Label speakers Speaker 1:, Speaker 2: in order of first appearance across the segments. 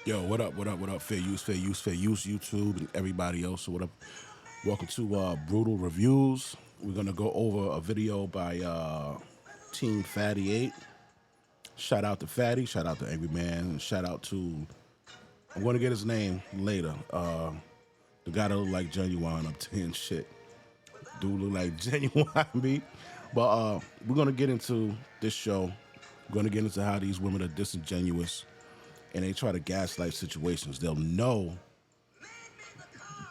Speaker 1: Yo, what up, fair use, YouTube, and everybody else. So what up? Welcome to Brutal Reviews. We're gonna go over a video by Team Fatty 8. Shout out to Fatty, shout out to Angry Man, and shout out to, I'm gonna get his name later. The guy that look like Genuine up to and shit. Dude look like Genuine me. But we're gonna get into this show. We're gonna get into how these women are disingenuous and they try to gaslight situations. They'll know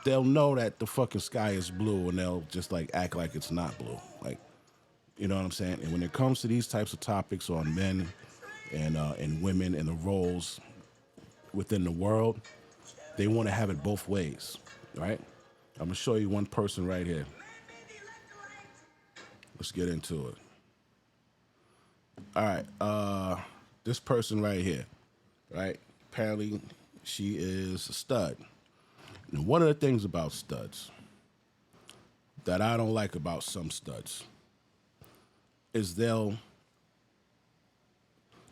Speaker 1: that the fucking sky is blue and they'll just like act like it's not blue. Like, you know what I'm saying? And when it comes to these types of topics on men and women and the roles within the world, they want to have it both ways, right? I'm gonna show you one person right here. Let's get into it. All right, this person right here, right? Apparently, she is a stud. And one of the things about studs that I don't like about some studs is they'll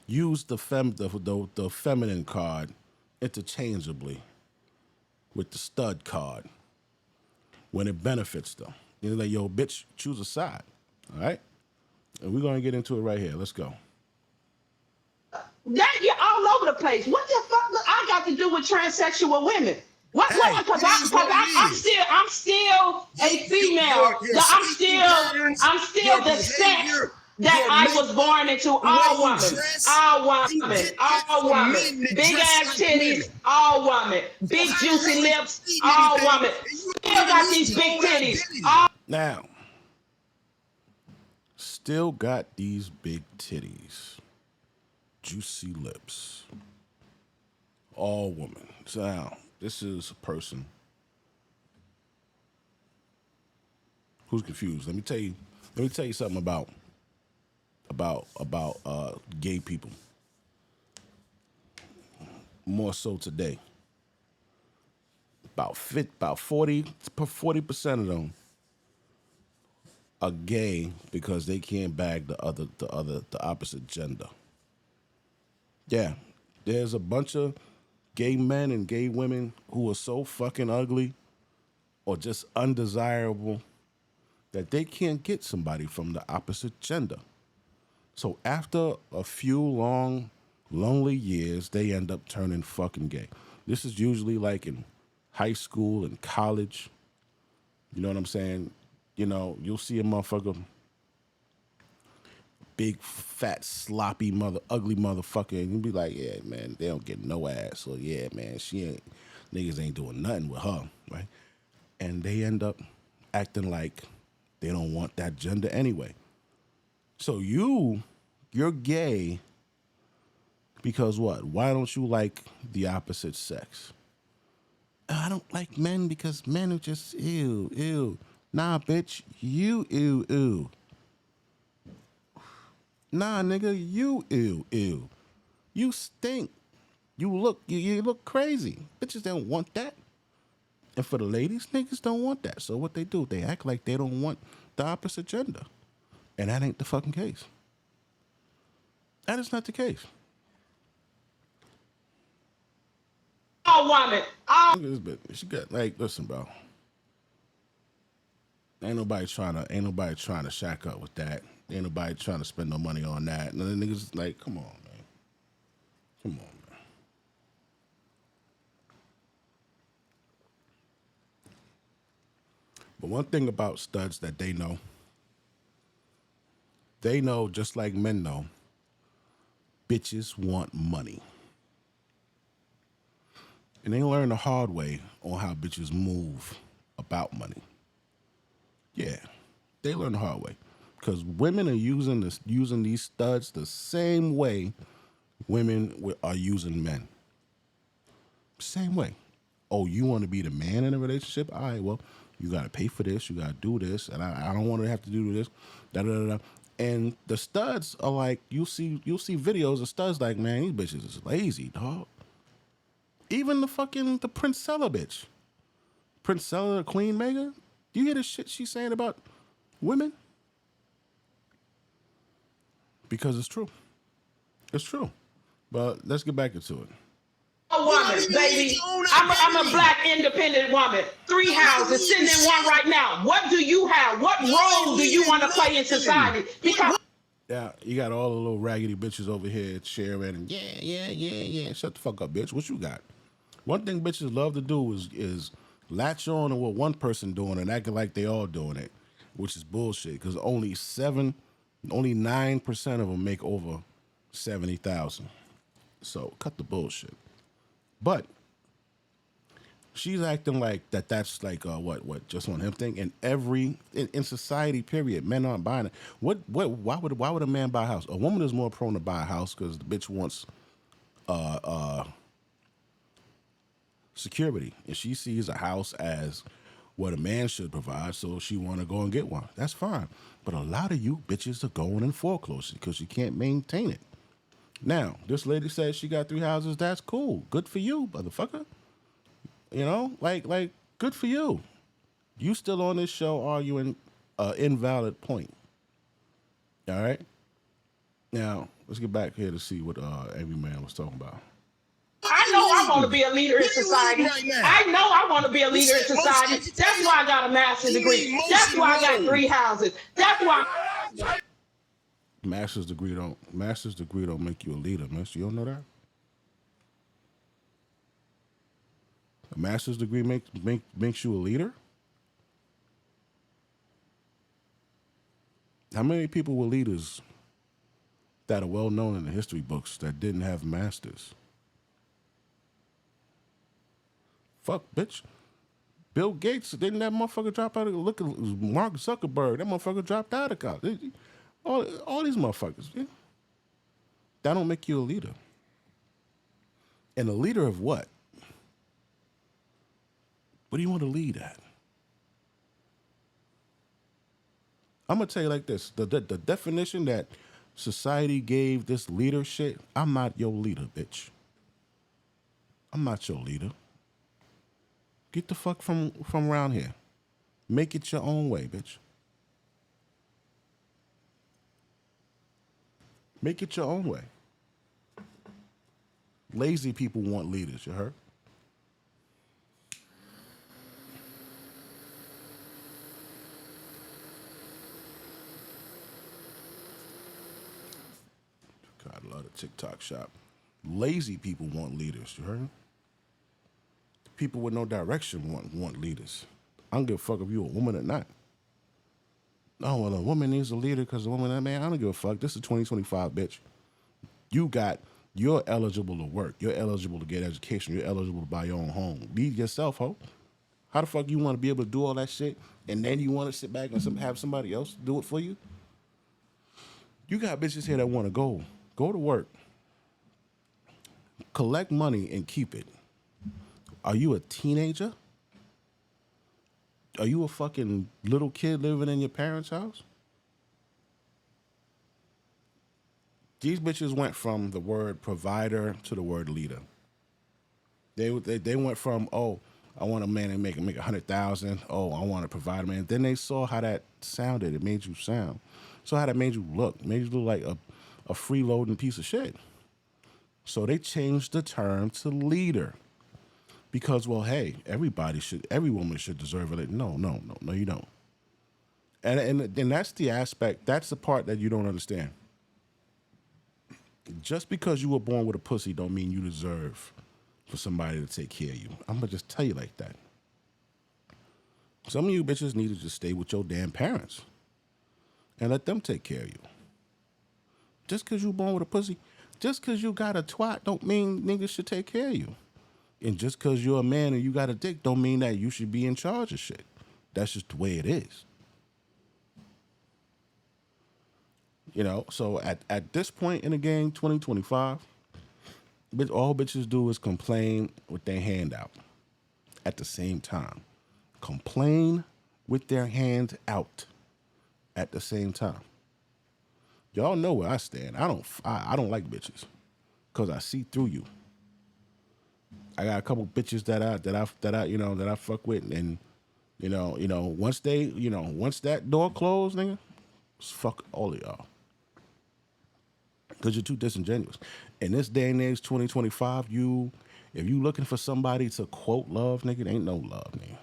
Speaker 1: use the feminine card interchangeably with the stud card when it benefits them. They're like, yo, bitch, choose a side, all right? And we're going to get into it right here. Let's go.
Speaker 2: That you're all over the place. What the fuck I got to do with transsexual women? What?
Speaker 3: Hey,
Speaker 2: Because
Speaker 3: it is what it is.
Speaker 2: I'm still a female.
Speaker 3: Your speaking patterns,
Speaker 2: I'm still
Speaker 3: your
Speaker 2: the sex
Speaker 3: behavior,
Speaker 2: that
Speaker 3: your
Speaker 2: I
Speaker 3: mental,
Speaker 2: was born into.
Speaker 3: the way
Speaker 2: All
Speaker 3: you
Speaker 2: woman,
Speaker 3: dress,
Speaker 2: all
Speaker 3: you
Speaker 2: woman,
Speaker 3: get that
Speaker 2: all
Speaker 3: from
Speaker 2: woman.
Speaker 3: men that
Speaker 2: Big
Speaker 3: dress
Speaker 2: ass
Speaker 3: like
Speaker 2: titties,
Speaker 3: women.
Speaker 2: all woman. Big
Speaker 3: So how the
Speaker 2: juicy
Speaker 3: hell you
Speaker 2: lips,
Speaker 3: eating
Speaker 2: all
Speaker 3: anything
Speaker 2: woman.
Speaker 3: and you
Speaker 2: Still
Speaker 3: ain't
Speaker 2: got
Speaker 3: even
Speaker 2: these
Speaker 3: eating
Speaker 2: big
Speaker 3: all that
Speaker 2: titties.
Speaker 3: belly?
Speaker 1: Now, still got these big titties, juicy lips, all woman. So now, this is a person who's confused. Let me tell you something about gay people. More so today. About 40% of them are gay because they can't bag the opposite gender. Yeah, there's a bunch of gay men and gay women who are so fucking ugly or just undesirable that they can't get somebody from the opposite gender. So after a few long, lonely years, they end up turning fucking gay. This is usually like in high school and college. You know what I'm saying? You know, you'll see a motherfucker, big, fat, sloppy ugly motherfucker, and you'll be like, yeah, man, they don't get no ass. Or yeah, man, niggas ain't doing nothing with her, right? And they end up acting like they don't want that gender anyway. So you're gay because what? Why don't you like the opposite sex? I don't like men because men are just ew, ew. Nah, bitch, you ew, ew. Nah, nigga, you ew, ew. You stink. You look crazy. Bitches don't want that. And for the ladies, niggas don't want that. So what they do, they act like they don't want the opposite gender. And that ain't the fucking case. That is not the case.
Speaker 2: All woman, all.
Speaker 1: Look at this bitch. She got like, listen, bro. Ain't nobody trying to shack up with that. Ain't nobody trying to spend no money on that. And the niggas like, come on, man. Come on, man. But one thing about studs that they know just like men know, bitches want money. And they learn the hard way on how bitches move about money. Yeah, they learn the hard way. Because women are using these studs the same way women are using men. Same way. Oh, you want to be the man in a relationship? All right, well, you got to pay for this. You got to do this. And I don't want to have to do this. Da, da, da, da. And the studs are like, you'll see videos of studs like, man, these bitches is lazy, dog. Even the Princella bitch. Princella, the Queen Mega. Do you hear the shit she's saying about women? Because it's true. It's true. But let's get back into it.
Speaker 2: single woman, baby. I'm a black independent woman. 3 houses, sitting in one right now. What do you have? What role do you want to play in society? Because
Speaker 1: Yeah, you got all the little raggedy bitches over here sharing and yeah. Shut the fuck up, bitch. What you got? One thing bitches love to do is latch on to what one person doing and acting like they all doing it, which is bullshit. Because only 9% of them make over 70,000. So cut the bullshit. But she's acting like that's like what just on him thing. And in society, period, men aren't buying it. Why would a man buy a house? A woman is more prone to buy a house because the bitch wants security, and she sees a house as what a man should provide, so she want to go and get one. That's fine. But a lot of you bitches are going in foreclosure because you can't maintain it. Now, this lady says she got 3 houses. That's cool. Good for you, motherfucker. You know, like, good for you. You still on this show arguing an invalid point. All right? Now, let's get back here to see what Angry Man was talking about.
Speaker 2: I know I want to be a leader in society. I know I want to be a leader in society. That's why I got a master's degree. That's why I got 3 houses. That's why.
Speaker 1: Master's degree don't make you a leader, miss. You don't know that? A master's degree makes you a leader? How many people were leaders that are well known in the history books that didn't have masters? Fuck, bitch. Bill Gates, didn't that motherfucker drop out of, look at Mark Zuckerberg, that motherfucker dropped out of college. All these motherfuckers, yeah. That don't make you a leader. And a leader of what? What do you want to lead at? I'm going to tell you like this. The definition that society gave this leadership, I'm not your leader, bitch. I'm not your leader. Get the fuck from around here. Make it your own way, bitch. Make it your own way. Lazy people want leaders, you heard? God, I love the TikTok shop. Lazy people want leaders, you heard? People with no direction want leaders. I don't give a fuck if you're a woman or not. Oh, well, a woman needs a leader because a woman, man, I don't give a fuck. This is 2025, bitch. You're eligible to work. You're eligible to get education. You're eligible to buy your own home. Be yourself, ho. How the fuck you want to be able to do all that shit and then you want to sit back and have somebody else do it for you? You got bitches here that want to go to work, collect money and keep it. Are you a teenager? Are you a fucking little kid living in your parents' house? These bitches went from the word provider to the word leader. They went from, oh, I want a man to make 100,000. Oh, I want to provide a man. Then they saw how that sounded. It made you sound. So how that made you look. It made you look like a freeloading piece of shit. So they changed the term to leader. Because, well, hey, every woman should deserve it. No, you don't. And that's the aspect, that's the part that you don't understand. Just because you were born with a pussy don't mean you deserve for somebody to take care of you. I'm going to just tell you like that. Some of you bitches need to just stay with your damn parents and let them take care of you. Just because you were born with a pussy, just because you got a twat don't mean niggas should take care of you. And just because you're a man and you got a dick don't mean that you should be in charge of shit. That's just the way it is. You know, so at this point in the game, 2025, all bitches do is complain with their hand out at the same time. Complain with their hand out at the same time. Y'all know where I stand. I don't like bitches because I see through you. I got a couple bitches that I fuck with, and once that door closed, nigga, fuck all of y'all. Because you're too disingenuous. In this day and age, 2025, you If you looking for somebody to quote love, nigga, it ain't no love, nigga.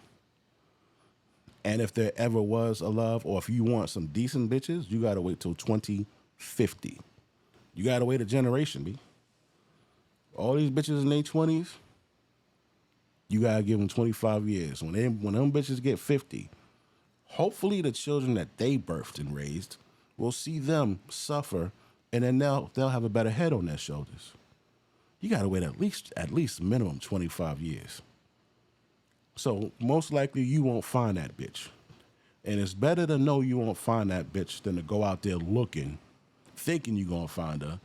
Speaker 1: And if there ever was a love, or if you want some decent bitches, you gotta wait till 2050. You gotta wait a generation, B. All these bitches in their 20s, you gotta give them 25 years. When them bitches get 50, hopefully the children that they birthed and raised will see them suffer, and then they'll have a better head on their shoulders. You gotta wait at least minimum 25 years. So most likely you won't find that bitch. And it's better to know you won't find that bitch than to go out there looking, thinking you're gonna find her,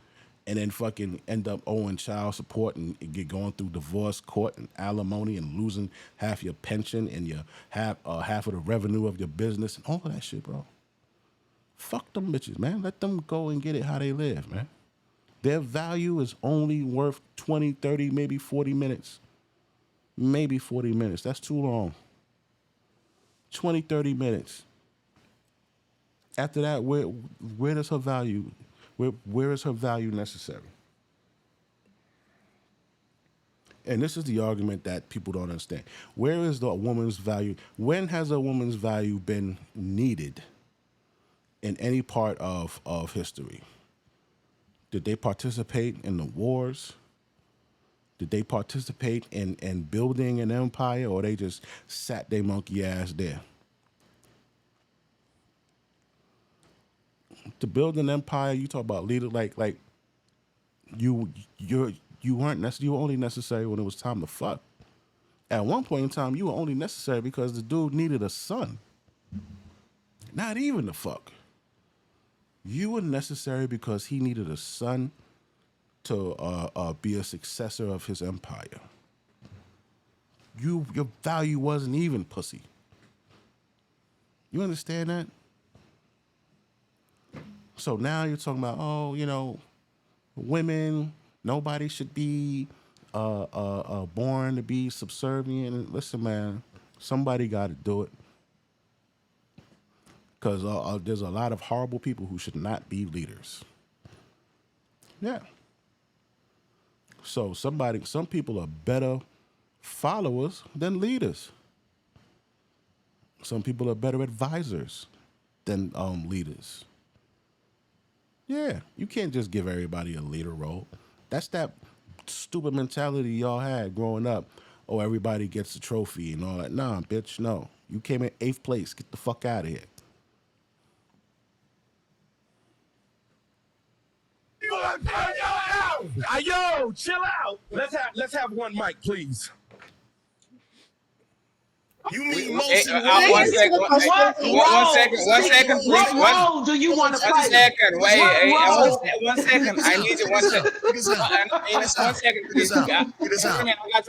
Speaker 1: and then fucking end up owing child support and get going through divorce court and alimony and losing half your pension and your half of the revenue of your business and all of that shit, bro. Fuck them bitches, man. Let them go and get it how they live, man. Their value is only worth 20, 30, maybe 40 minutes. Maybe 40 minutes. That's too long. 20, 30 minutes. After that, where does her value, where is her value necessary? And this is the argument that people don't understand. Where is the woman's value? When has a woman's value been needed in any part of history? Did they participate in the wars? Did they participate in building an empire, or they just sat their monkey ass there? To build an empire, you talk about leader like you weren't necessary. You were only necessary when it was time to fuck. At one point in time, you were only necessary because the dude needed a son. Not even to fuck. You were necessary because he needed a son to be a successor of his empire. Your value wasn't even pussy. You understand that? So now you're talking about, oh, you know, women, nobody should be born to be subservient. Listen, man, somebody got to do it. Because there's a lot of horrible people who should not be leaders. Yeah. So some people are better followers than leaders. Some people are better advisors than leaders. Yeah, you can't just give everybody a leader role. That's that stupid mentality y'all had growing up. Oh, everybody gets a trophy and all that. Nah, bitch, no. You came in 8th place. Get the fuck out of here.
Speaker 3: Yo, chill out. Let's have one mic, please. You mean most of
Speaker 4: one second,
Speaker 2: One
Speaker 4: please.
Speaker 2: What role do you want to play?
Speaker 4: 1 second, wait,
Speaker 2: What role?
Speaker 4: 1 second. I need you 1 second. 1 second, please. I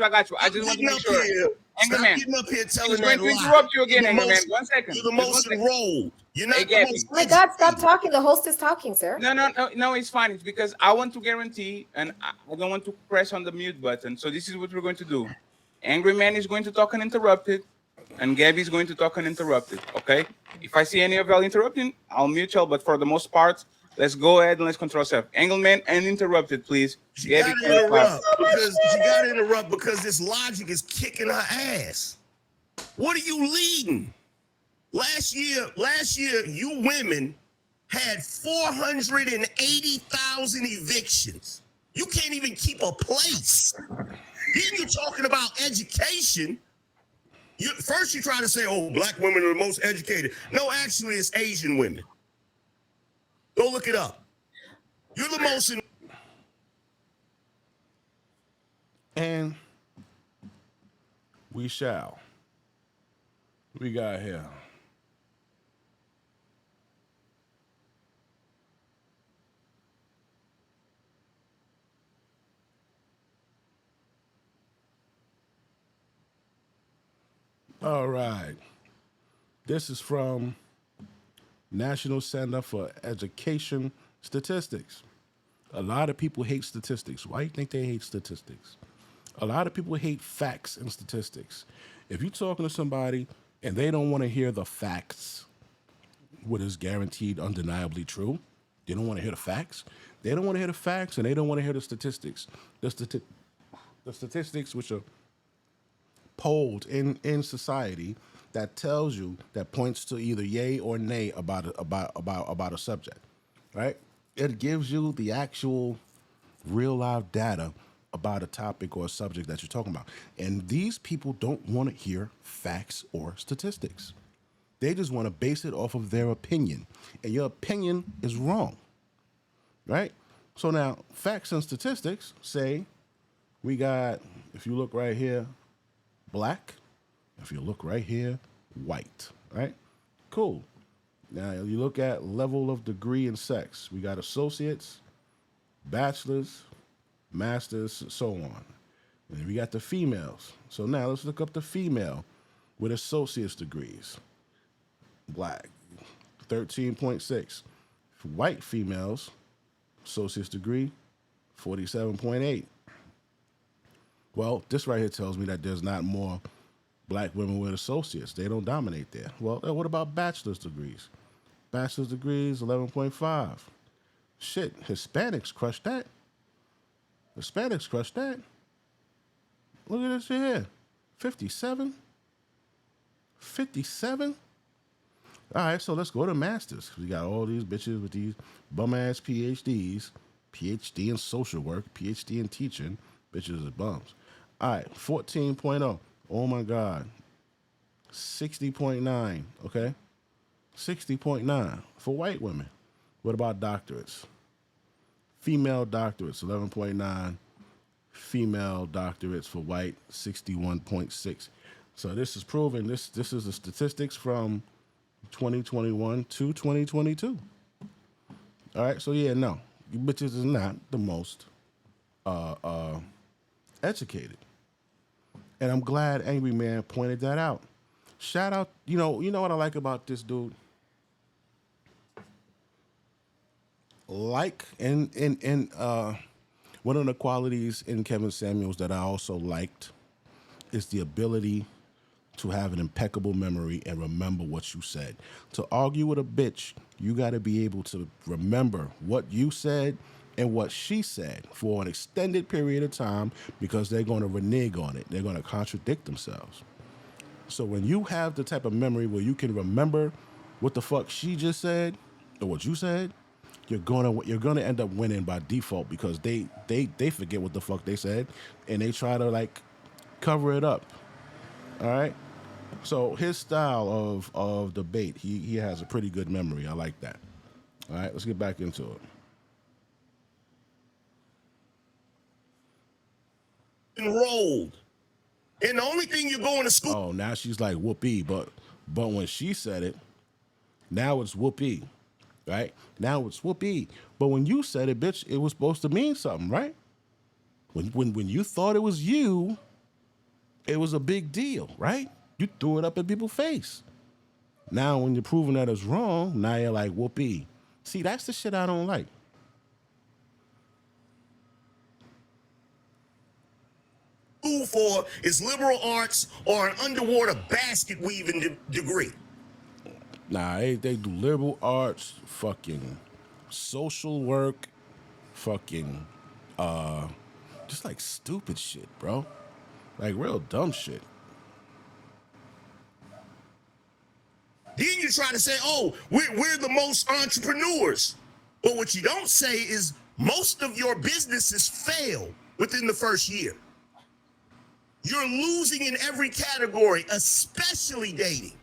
Speaker 4: got you. I just want to make sure. Angryman,
Speaker 3: getting up here telling
Speaker 4: he's going to interrupt you again, Angryman. 1 second.
Speaker 3: You're the most enrolled. You're not
Speaker 4: Hey,
Speaker 3: the most.
Speaker 5: Oh my God, stop talking. The host is talking, sir.
Speaker 4: No, it's fine. It's because I want to guarantee, and I don't want to press on the mute button. So this is what we're going to do. Angry Man is going to talk uninterrupted, and Gabby is going to talk uninterrupted, okay? If I see any of y'all interrupting, I'll mute y'all, but for the most part, let's go ahead and let's control ourselves. Angleman uninterrupted, please.
Speaker 3: She got to interrupt because this logic is kicking her ass. What are you leading? Last year, you women had 480,000 evictions. You can't even keep a place. Then you're talking about education. First you try to say, oh, black women are the most educated. No, actually, it's Asian women. Go look it up. You're the most.
Speaker 1: And we shall. We got here. All right. This is from National Center for Education Statistics. A lot of people hate statistics. Why do you think they hate statistics? A lot of people hate facts and statistics. If you're talking to somebody and they don't want to hear the facts, what is guaranteed undeniably true, they don't want to hear the facts. They don't want to hear the facts, and they don't want to hear the statistics. The the statistics which are polled in society that tells you, that points to either yay or nay about a subject, right? It gives you the actual real live data about a topic or a subject that you're talking about. And these people don't want to hear facts or statistics. They just want to base it off of their opinion. And your opinion is wrong, right? So now, facts and statistics say we got, if you look right here, black. If you look right here, white, right? Cool. Now, you look at level of degree and sex. We got associates, bachelors, masters, so on. And then we got the females. So now let's look up the female with associate's degrees. Black, 13.6. White females, associate's degree, 47.8. Well, this right here tells me that there's not more black women with associates. They don't dominate there. Well, what about bachelor's degrees? Bachelor's degrees, 11.5. Shit, Hispanics crushed that. Hispanics crushed that. Look at this shit here. 57? 57? All right, so let's go to masters. We got all these bitches with these bum-ass PhDs, PhD in social work, PhD in teaching. Bitches are bums. All right, 14.0. Oh, my God. 60.9, okay? 60.9 for white women. What about doctorates? Female doctorates, 11.9. Female doctorates for white, 61.6. So this is proven, this is the statistics from 2021 to 2022. All right, so yeah, no, you bitches is not the most educated. And I'm glad Angry Man pointed that out. Shout out, you know what I like about this dude? And one of the qualities in Kevin Samuels that I also liked is the ability to have an impeccable memory and remember what you said. To argue with a bitch, you got to be able to remember what you said and what she said for an extended period of time, because they're going to renege on it. They're going to contradict themselves. So when you have the type of memory where you can remember what the fuck she just said or what you said, you're gonna end up winning by default, because they forget what the fuck they said and they try to like cover it up. All right. So his style of debate, he has a pretty good memory. I like that. All right, let's get back into it.
Speaker 3: Enrolled. And the only thing you're going to school.
Speaker 1: Oh, now she's like whoopee, but when she said it, now it's whoopee. Right? Now it's whoopee. But when you said it, bitch, it was supposed to mean something, right? When you thought it was you, it was a big deal, right? You threw it up in people's face. Now when you're proving that it's wrong, now you're like whoopee. See, that's the shit I don't like.
Speaker 3: For is liberal arts or an underwater basket weaving degree.
Speaker 1: Nah, they do liberal arts, fucking social work, fucking just like stupid shit, bro. Like real dumb shit.
Speaker 3: Then you try to say, oh, we're the most entrepreneurs. But what you don't say is most of your businesses fail within the first year. You're losing in every category, especially dating.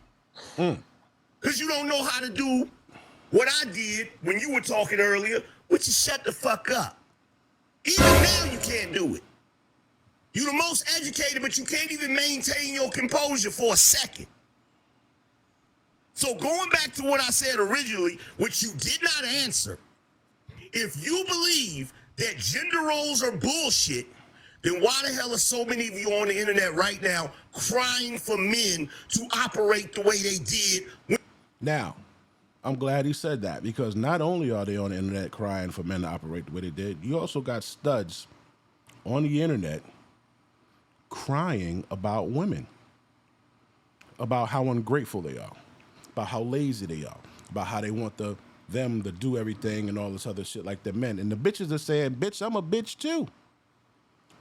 Speaker 3: Because you don't know how to do what I did when you were talking earlier, which is shut the fuck up. Even now you can't do it. You're the most educated, but you can't even maintain your composure for a second. So going back to what I said originally, which you did not answer, if you believe that gender roles are bullshit, then why the hell are so many of you on the internet right now crying for men to operate the way they did?
Speaker 1: Now, I'm glad he said that, because not only are they on the internet crying for men to operate the way they did, you also got studs on the internet crying about women, about how ungrateful they are, about how lazy they are, about how they want them to do everything and all this other shit like the men. And the bitches are saying, bitch, I'm a bitch too.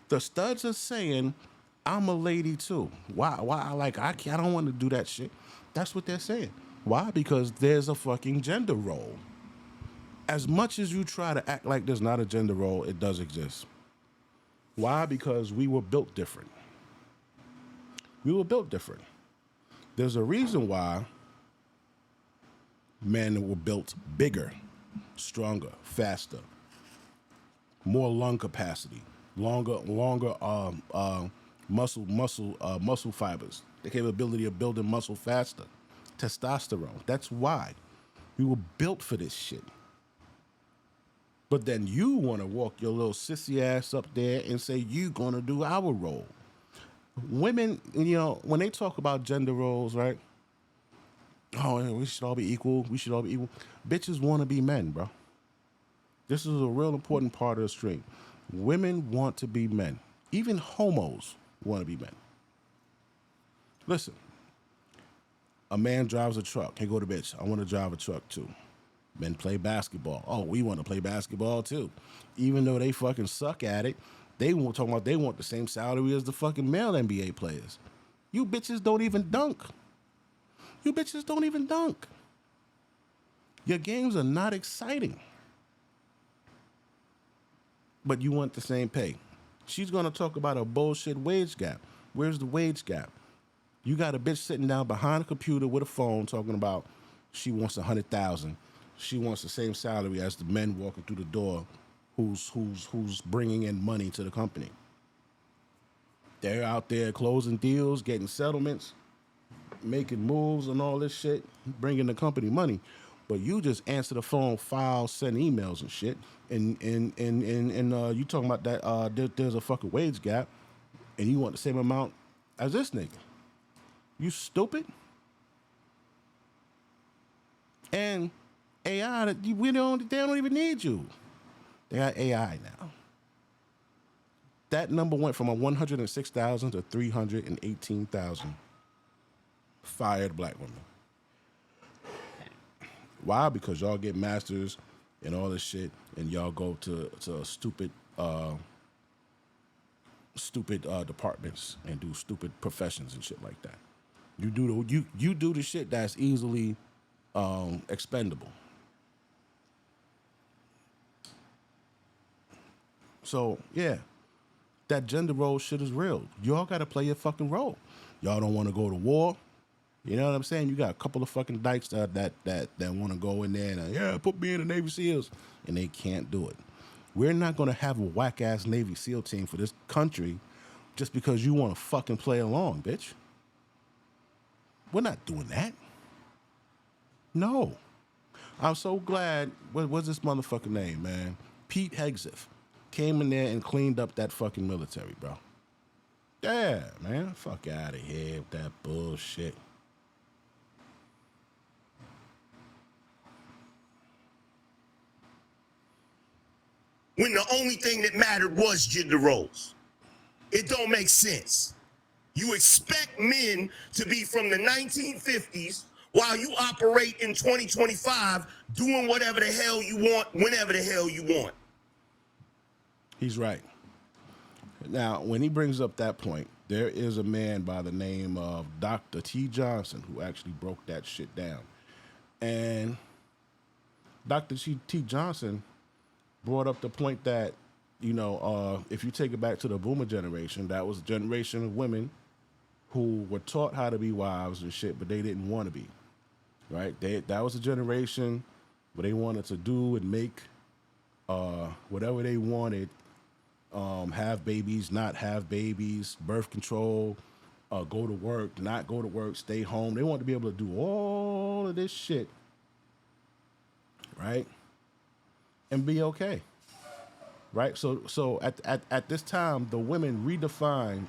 Speaker 1: The studs are saying, I'm a lady too. Why? Like, I can't, I don't want to do that shit. That's what they're saying. Why? Because there's a fucking gender role. As much as you try to act like there's not a gender role, it does exist. Why? Because we were built different. We were built different. There's a reason why men were built bigger, stronger, faster, more lung capacity, longer muscle fibers, the capability of building muscle faster, testosterone. That's why we were built for this shit. But then you want to walk your little sissy ass up there and say you gonna do our role. Women, you know, when they talk about gender roles, right? Oh, we should all be equal. We should all be equal. Bitches want to be men, bro. This is a real important part of the stream. Women want to be men. Even homos want to be men. Listen, a man drives a truck. Hey, go to bitch. I want to drive a truck too. Men play basketball. Oh, we want to play basketball too. Even though they fucking suck at it, they won't talk about they want the same salary as the fucking male NBA players. You bitches don't even dunk. You bitches don't even dunk. Your games are not exciting. But you want the same pay. She's going to talk about a bullshit wage gap. Where's the wage gap? You got a bitch sitting down behind a computer with a phone talking about she wants 100,000. She wants the same salary as the men walking through the door who's bringing in money to the company. They're out there closing deals, getting settlements, making moves and all this shit, bringing the company money. But you just answer the phone, file, send emails and shit, and you talking about that there's a fucking wage gap, and you want the same amount as this nigga. You stupid. And AI, they don't even need you. They got AI now. That number went from 106,000 to 318,000 fired black women. Why? Because y'all get masters and all this shit, and y'all go to stupid departments and do stupid professions and shit like that. You do the shit that's easily expendable. So yeah, that gender role shit is real. Y'all got to play your fucking role. Y'all don't want to go to war. You know what I'm saying? You got a couple of fucking dykes that want to go in there and yeah, put me in the Navy SEALs, and they can't do it. We're not going to have a whack ass Navy SEAL team for this country just because you want to fucking play along, bitch. We're not doing that. No. I'm so glad. What's this motherfucking name, man? Pete Hegseth came in there and cleaned up that fucking military, bro. Yeah, man. Fuck out of here with that bullshit.
Speaker 3: When the only thing that mattered was gender roles. It don't make sense. You expect men to be from the 1950s while you operate in 2025 doing whatever the hell you want, whenever the hell you want.
Speaker 1: He's right. Now, when he brings up that point, there is a man by the name of Dr. T. Johnson who actually broke that shit down. And Dr. T. Johnson brought up the point that, you know, if you take it back to the boomer generation, that was a generation of women who were taught how to be wives and shit, but they didn't want to be, right? That was a generation where they wanted to do and make whatever they wanted, have babies, not have babies, birth control, go to work, not go to work, stay home. They wanted to be able to do all of this shit, right? And be okay, right? So at this time, the women redefined.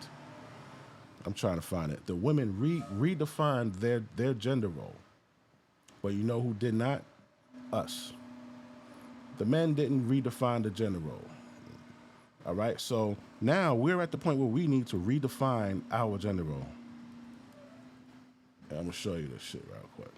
Speaker 1: I'm trying to find it. The women redefined their gender role, but you know who did not? Us. The men didn't redefine the gender role. All right. So now we're at the point where we need to redefine our gender role. And I'm gonna show you this shit real quick.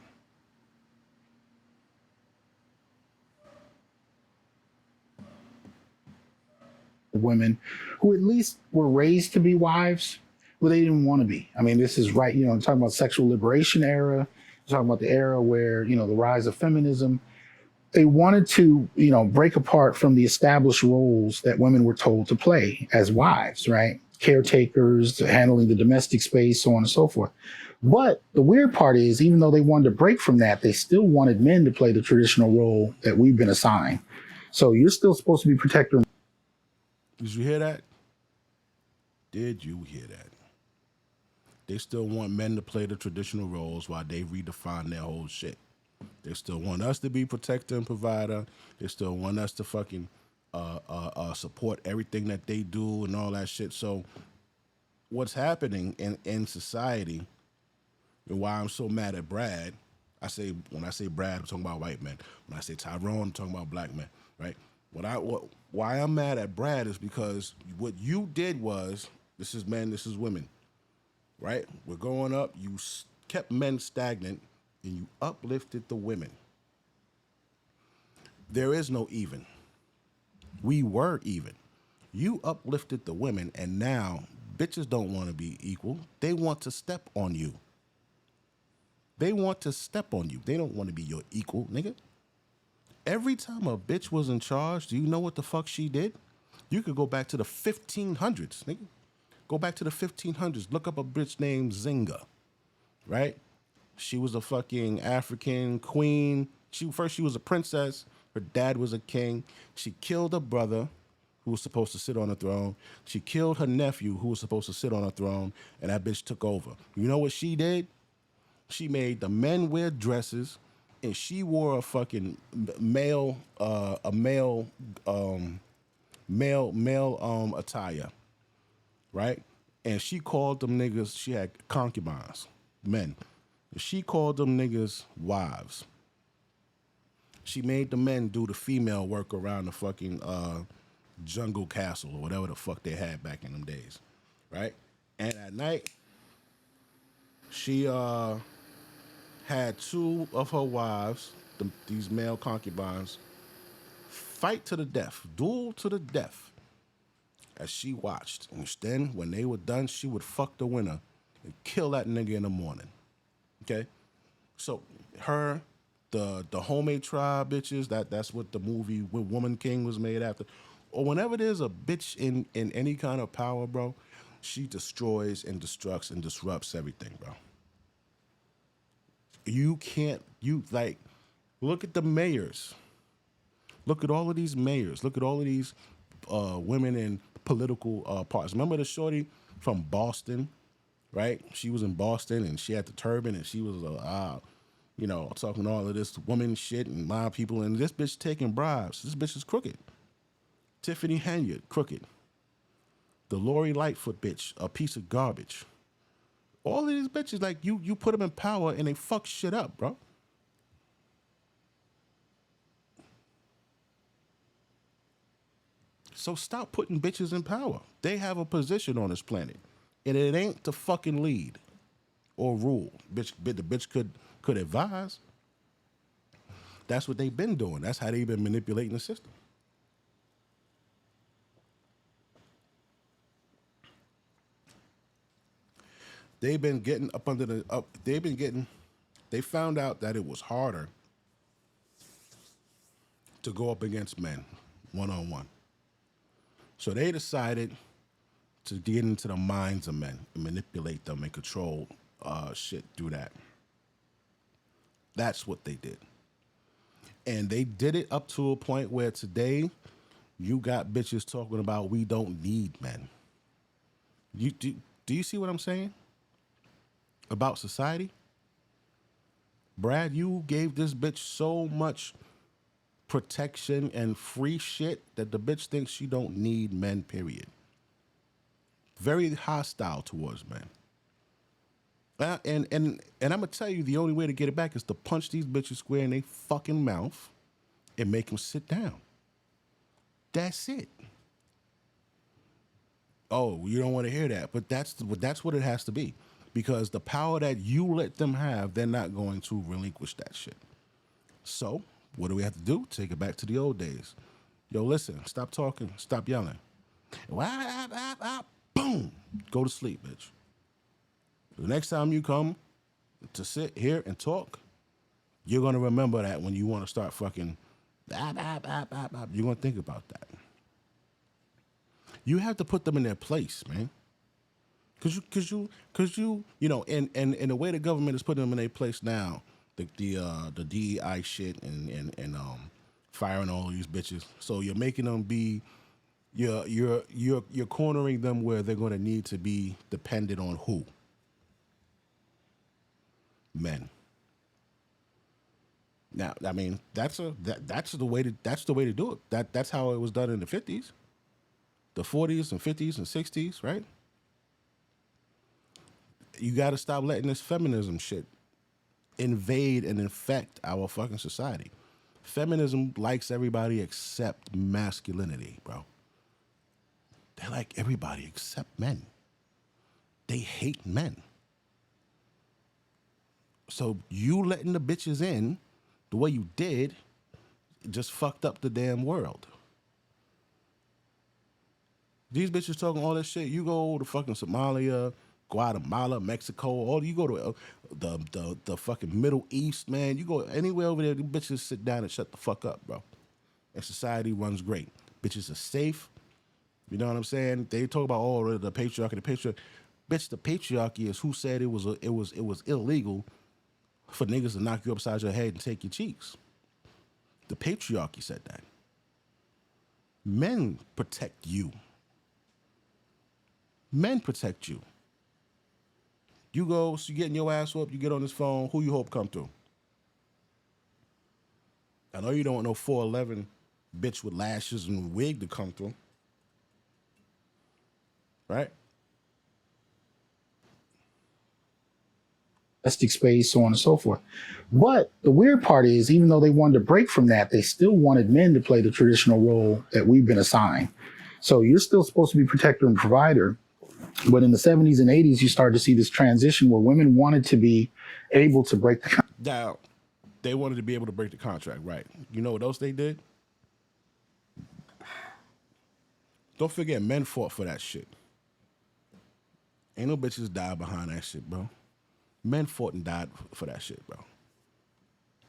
Speaker 6: women who at least were raised to be wives, but they didn't want to be. I mean, this is right, talking about sexual liberation era, talking about the era where, the rise of feminism. They wanted to, break apart from the established roles that women were told to play as wives, right? Caretakers, handling the domestic space, so on and so forth. But the weird part is, even though they wanted to break from that, they still wanted men to play the traditional role that we've been assigned. So you're still supposed to be protector.
Speaker 1: Did you hear that? Did you hear that? They still want men to play the traditional roles while they redefine their whole shit. They still want us to be protector and provider. They still want us to fucking support everything that they do and all that shit. So what's happening in society and why I'm so mad at Brad, when I say Brad, I'm talking about white men. When I say Tyrone, I'm talking about black men, right? Why I'm mad at Brad is because what you did was, this is men, this is women, right? We're going up, you kept men stagnant, and you uplifted the women. There is no even. We were even. You uplifted the women, and now bitches don't want to be equal. They want to step on you. They want to step on you. They don't want to be your equal, nigga. Every time a bitch was in charge, do you know what the fuck she did? You could go back to the 1500s, nigga. Go back to the 1500s. Look up a bitch named Zinga, right? She was a fucking African queen. She was a princess. Her dad was a king. She killed her brother, who was supposed to sit on the throne. She killed her nephew, who was supposed to sit on the throne, and that bitch took over. You know what she did? She made the men wear dresses, and she wore a fucking male attire, right? And she called them niggas. She had concubines, men. She called them niggas wives. She made the men do the female work around the fucking jungle castle or whatever the fuck they had back in them days, right? And at night, she had two of her wives, these male concubines, fight to the death, duel to the death, as she watched. And then, when they were done, she would fuck the winner and kill that nigga in the morning. Okay, so the homemade tribe bitches, that's what the movie Woman King was made after. Or whenever there's a bitch in any kind of power, bro, she destroys and destructs and disrupts everything, bro. Look at the mayors. Look at all of these mayors. Look at all of these women in political parts. Remember the shorty from Boston? Right? She was in Boston and she had the turban and she was, talking all of this woman shit and my people. And this bitch taking bribes. This bitch is crooked. Tiffany Henyard, crooked. The Lori Lightfoot bitch, a piece of garbage. All of these bitches, like, you put them in power and they fuck shit up, bro. So stop putting bitches in power. They have a position on this planet. And it ain't to fucking lead or rule. The bitch could advise. That's what they've been doing. That's how they've been manipulating the system. They've been getting up under the they found out that it was harder to go up against men one-on-one. So they decided to get into the minds of men and manipulate them and control shit through that. That's what they did. And they did it up to a point where today you got bitches talking about we don't need men. Do you see what I'm saying about society? Brad, you gave this bitch so much protection and free shit that the bitch thinks she don't need men, period. Very hostile towards men. And I'm gonna tell you, the only way to get it back is to punch these bitches square in their fucking mouth and make them sit down. That's it. Oh, you don't want to hear that, but that's what it has to be, because the power that you let them have, they're not going to relinquish that shit. So what do we have to do? Take it back to the old days. Yo, listen, stop talking, stop yelling. Boom. Go to sleep, bitch. The next time you come to sit here and talk, you're gonna remember that when you want to start fucking. You're gonna think about that. You have to put them in their place, man. Cause you know, and the way the government is putting them in their place now, the DEI shit and firing all these bitches. So you're making them be, you're cornering them where they're gonna need to be dependent on who? Men. Now, I mean, that's the way to do it. That's how it was done in the 50s, the 40s and 50s and 60s, right? You got to stop letting this feminism shit invade and infect our fucking society. Feminism likes everybody except masculinity, bro. They like everybody except men. They hate men. So you letting the bitches in the way you did just fucked up the damn world. These bitches talking all this shit. You go to fucking Somalia, Guatemala, Mexico, all you go to the fucking Middle East, man. You go anywhere over there, the bitches sit down and shut the fuck up, bro. And society runs great. Bitches are safe. You know what I'm saying? They talk about the patriarchy. Bitch, the patriarchy is who said it was illegal for niggas to knock you upside your head and take your cheeks. The patriarchy said that. Men protect you. Men protect you. You go, so you getting your ass whooped, you get on this phone, who you hope come through? I know you don't want no 4'11" bitch with lashes and wig to come through. Right?
Speaker 6: Domestic space, so on and so forth. But the weird part is, even though they wanted to break from that, they still wanted men to play the traditional role that we've been assigned. So you're still supposed to be protector and provider. But in the 70s and 80s, you started to see this transition where women wanted to be able to break the contract.
Speaker 1: Now, they wanted to be able to break the contract, right? You know what else they did? Don't forget, men fought for that shit. Ain't no bitches died behind that shit, bro. Men fought and died for that shit, bro.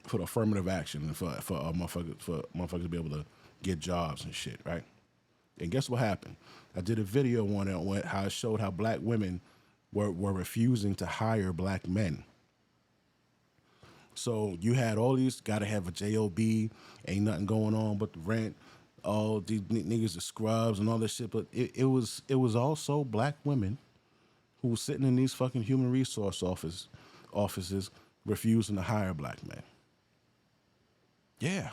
Speaker 1: For the affirmative action and for motherfuckers to be able to get jobs and shit, right? And guess what happened? I did a video on it how it showed how black women were refusing to hire black men. So you had all these, gotta have a job, ain't nothing going on but the rent, all these niggas are scrubs and all this shit. But it was also black women who were sitting in these fucking human resource offices refusing to hire black men. Yeah.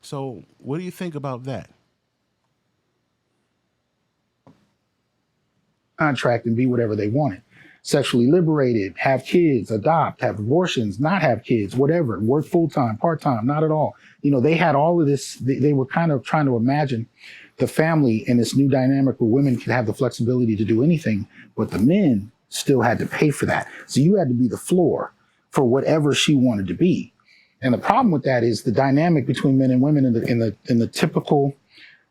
Speaker 1: So what do you think about that?
Speaker 6: Contract and be whatever they wanted. Sexually liberated, have kids, adopt, have abortions, not have kids, whatever, work full-time, part-time, not at all. You know, they had all of this. They were kind of trying to imagine the family in this new dynamic where women could have the flexibility to do anything, but the men still had to pay for that. So you had to be the floor for whatever she wanted to be. And the problem with that is the dynamic between men and women in the typical,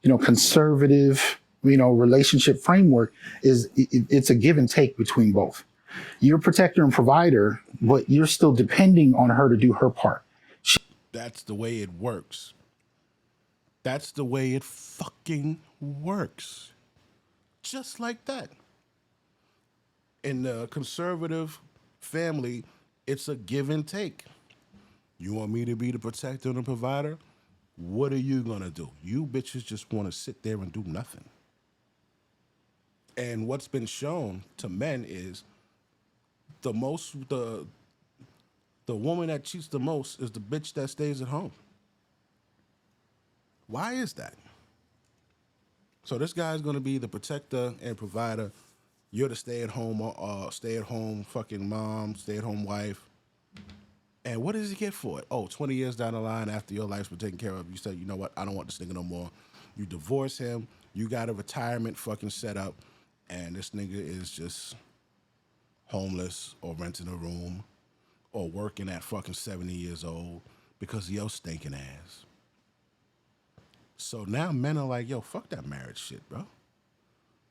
Speaker 6: conservative, relationship framework is it's a give and take between both. You're protector and provider, but you're still depending on her to do her part.
Speaker 1: That's the way it works. That's the way it fucking works. Just like that. In the conservative family, it's a give and take. You want me to be the protector and the provider? What are you gonna do? You bitches just want to sit there and do nothing. And what's been shown to men is the woman that cheats the most is the bitch that stays at home. Why is that? So this guy's gonna be the protector and provider. You're the stay-at-home fucking mom, stay-at-home wife. And what does he get for it? 20 years down the line after your life's been taken care of, you said, you know what, I don't want this nigga no more. You divorce him, you got a retirement fucking set up, and this nigga is just homeless or renting a room or working at fucking 70 years old because of your stinking ass. So now men are like, yo, fuck that marriage shit, bro.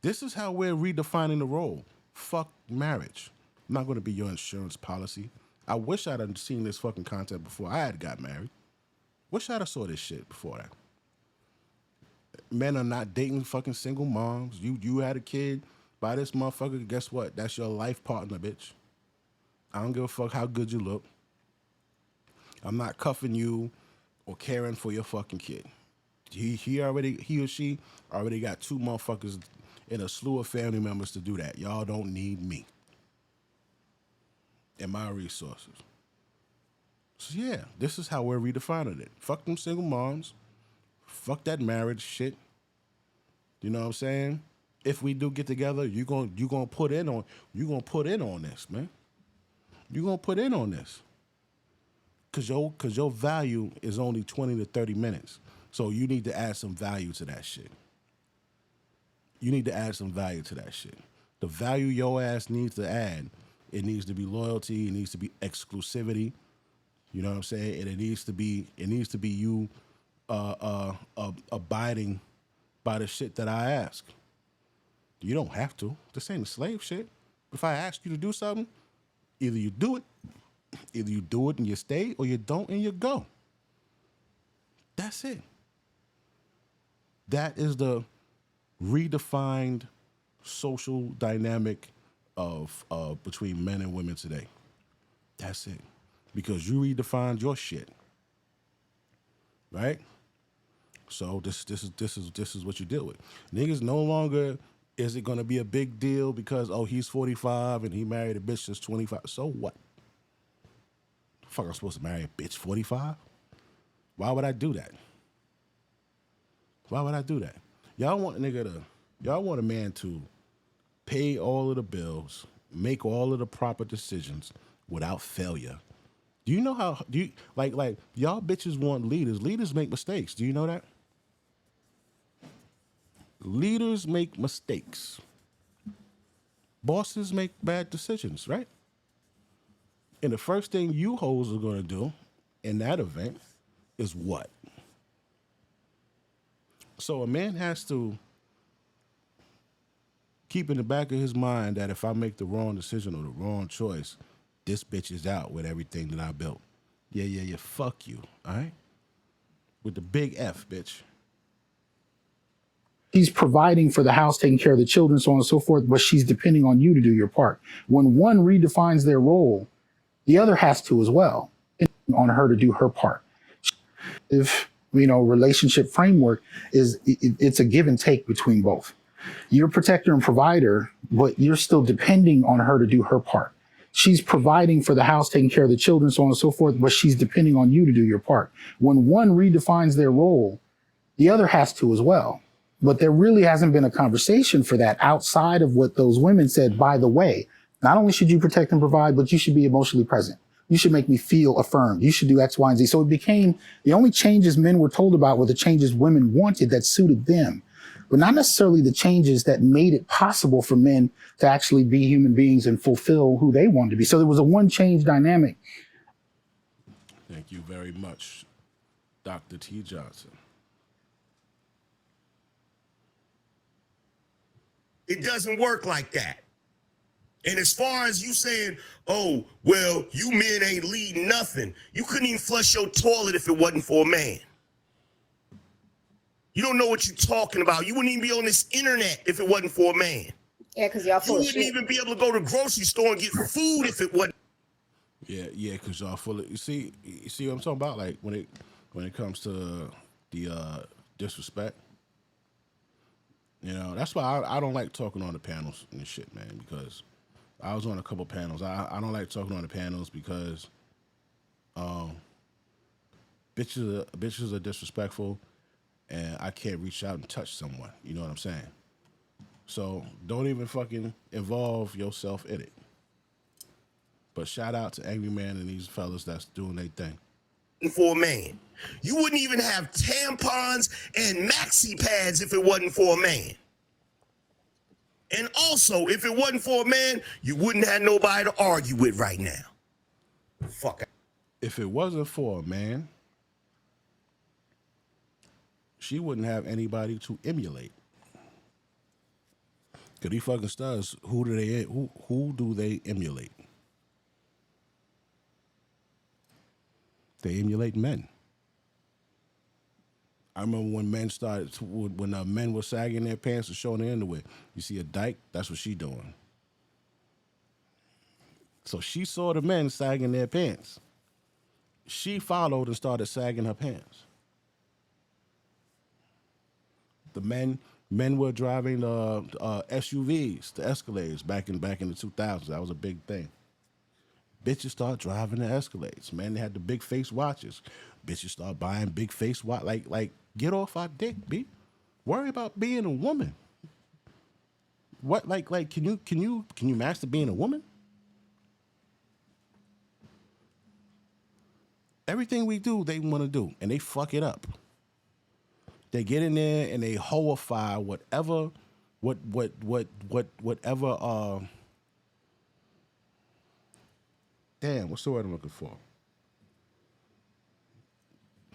Speaker 1: This is how we're redefining the role. Fuck marriage. I'm not going to be your insurance policy. I wish I'd have seen this fucking content before I had got married. Wish I'd have saw this shit before that. Men are not dating fucking single moms. You had a kid by this motherfucker. Guess what? That's your life partner, bitch. I don't give a fuck how good you look. I'm not cuffing you or caring for your fucking kid. He or she already got 2 motherfuckers and a slew of family members to do that. Y'all don't need me and my resources. So yeah, this is how we're redefining it. Fuck them single moms. Fuck that marriage shit. You know what I'm saying? If we do get together, you gonna put in on this, man. You gonna put in on this. Cause your value is only 20 to 30 minutes. So you need to add some value to that shit. You need to add some value to that shit. The value your ass needs to add, it needs to be loyalty, it needs to be exclusivity. You know what I'm saying? And it needs to be you abiding by the shit that I ask. You don't have to. This ain't a slave shit. If I ask you to do something, either you do it and you stay, or you don't and you go. That's it. That is the redefined social dynamic of between men and women today. That's it. Because you redefined your shit. Right? So this is what you deal with. Niggas no longer is it gonna be a big deal because he's 45 and he married a bitch that's 25. So what? Fuck, I'm supposed to marry a bitch 45? Why would I do that? Why would I do that? Y'all want a man to pay all of the bills, make all of the proper decisions without failure. Do you know how like y'all bitches want leaders? Leaders make mistakes. Do you know that? Leaders make mistakes. Bosses make bad decisions, right? And the first thing you hoes are gonna do in that event is what? So a man has to keep in the back of his mind that if I make the wrong decision or the wrong choice, this bitch is out with everything that I built. Yeah, fuck you, all right? With the big F, bitch.
Speaker 6: She's providing for the house, taking care of the children, so on and so forth, but she's depending on you to do your part. When one redefines their role, the other has to as well, on her to do her part. If, relationship framework it's a give and take between both. You're protector and provider, but you're still depending on her to do her part. She's providing for the house, taking care of the children, so on and so forth, but she's depending on you to do your part. When one redefines their role, the other has to as well. But there really hasn't been a conversation for that outside of what those women said. By the way, not only should you protect and provide, but you should be emotionally present. You should make me feel affirmed. You should do X, Y, and Z. So it became the only changes men were told about were the changes women wanted that suited them, but not necessarily the changes that made it possible for men to actually be human beings and fulfill who they wanted to be. So there was a one change dynamic.
Speaker 1: Thank you very much, Dr. T. Johnson.
Speaker 3: It doesn't work like that. And as far as you saying, oh, well, you men ain't leading nothing. You couldn't even flush your toilet if it wasn't for a man. You don't know what you're talking about. You wouldn't even be on this internet if it wasn't for a man.
Speaker 5: Yeah, because y'all
Speaker 3: You
Speaker 5: full of
Speaker 3: wouldn't
Speaker 5: shit.
Speaker 3: even be able to go to the grocery store and get food if it wasn't.
Speaker 1: Yeah, because y'all full of, you see what I'm talking about? Like when it comes to the disrespect. That's why I don't like talking on the panels and shit, man, because I was on a couple panels. I don't like talking on the panels because bitches are disrespectful and I can't reach out and touch someone. You know what I'm saying? So don't even fucking involve yourself in it. But shout out to Angry Man and these fellas that's doing their thing.
Speaker 3: For a man. You wouldn't even have tampons and maxi pads if it wasn't for a man. And also, if it wasn't for a man, you wouldn't have nobody to argue with right now. Fuck.
Speaker 1: If it wasn't for a man, she wouldn't have anybody to emulate. Cause these fucking studs, who do they emulate? They emulate men. I remember when men were sagging their pants and showing their underwear. You see a dyke, that's what she doing. So she saw the men sagging their pants. She followed and started sagging her pants. The men were driving the SUVs, the Escalades back in the 2000s. That was a big thing. Bitches start driving the Escalades. Man, they had the big face watches. Bitches start buying big face watch. Like get off our dick, B. Worry about being a woman. What like can you master being a woman? Everything we do, they want to do, and they fuck it up. They get in there and they hoify whatever. Damn, what's the word I'm looking for?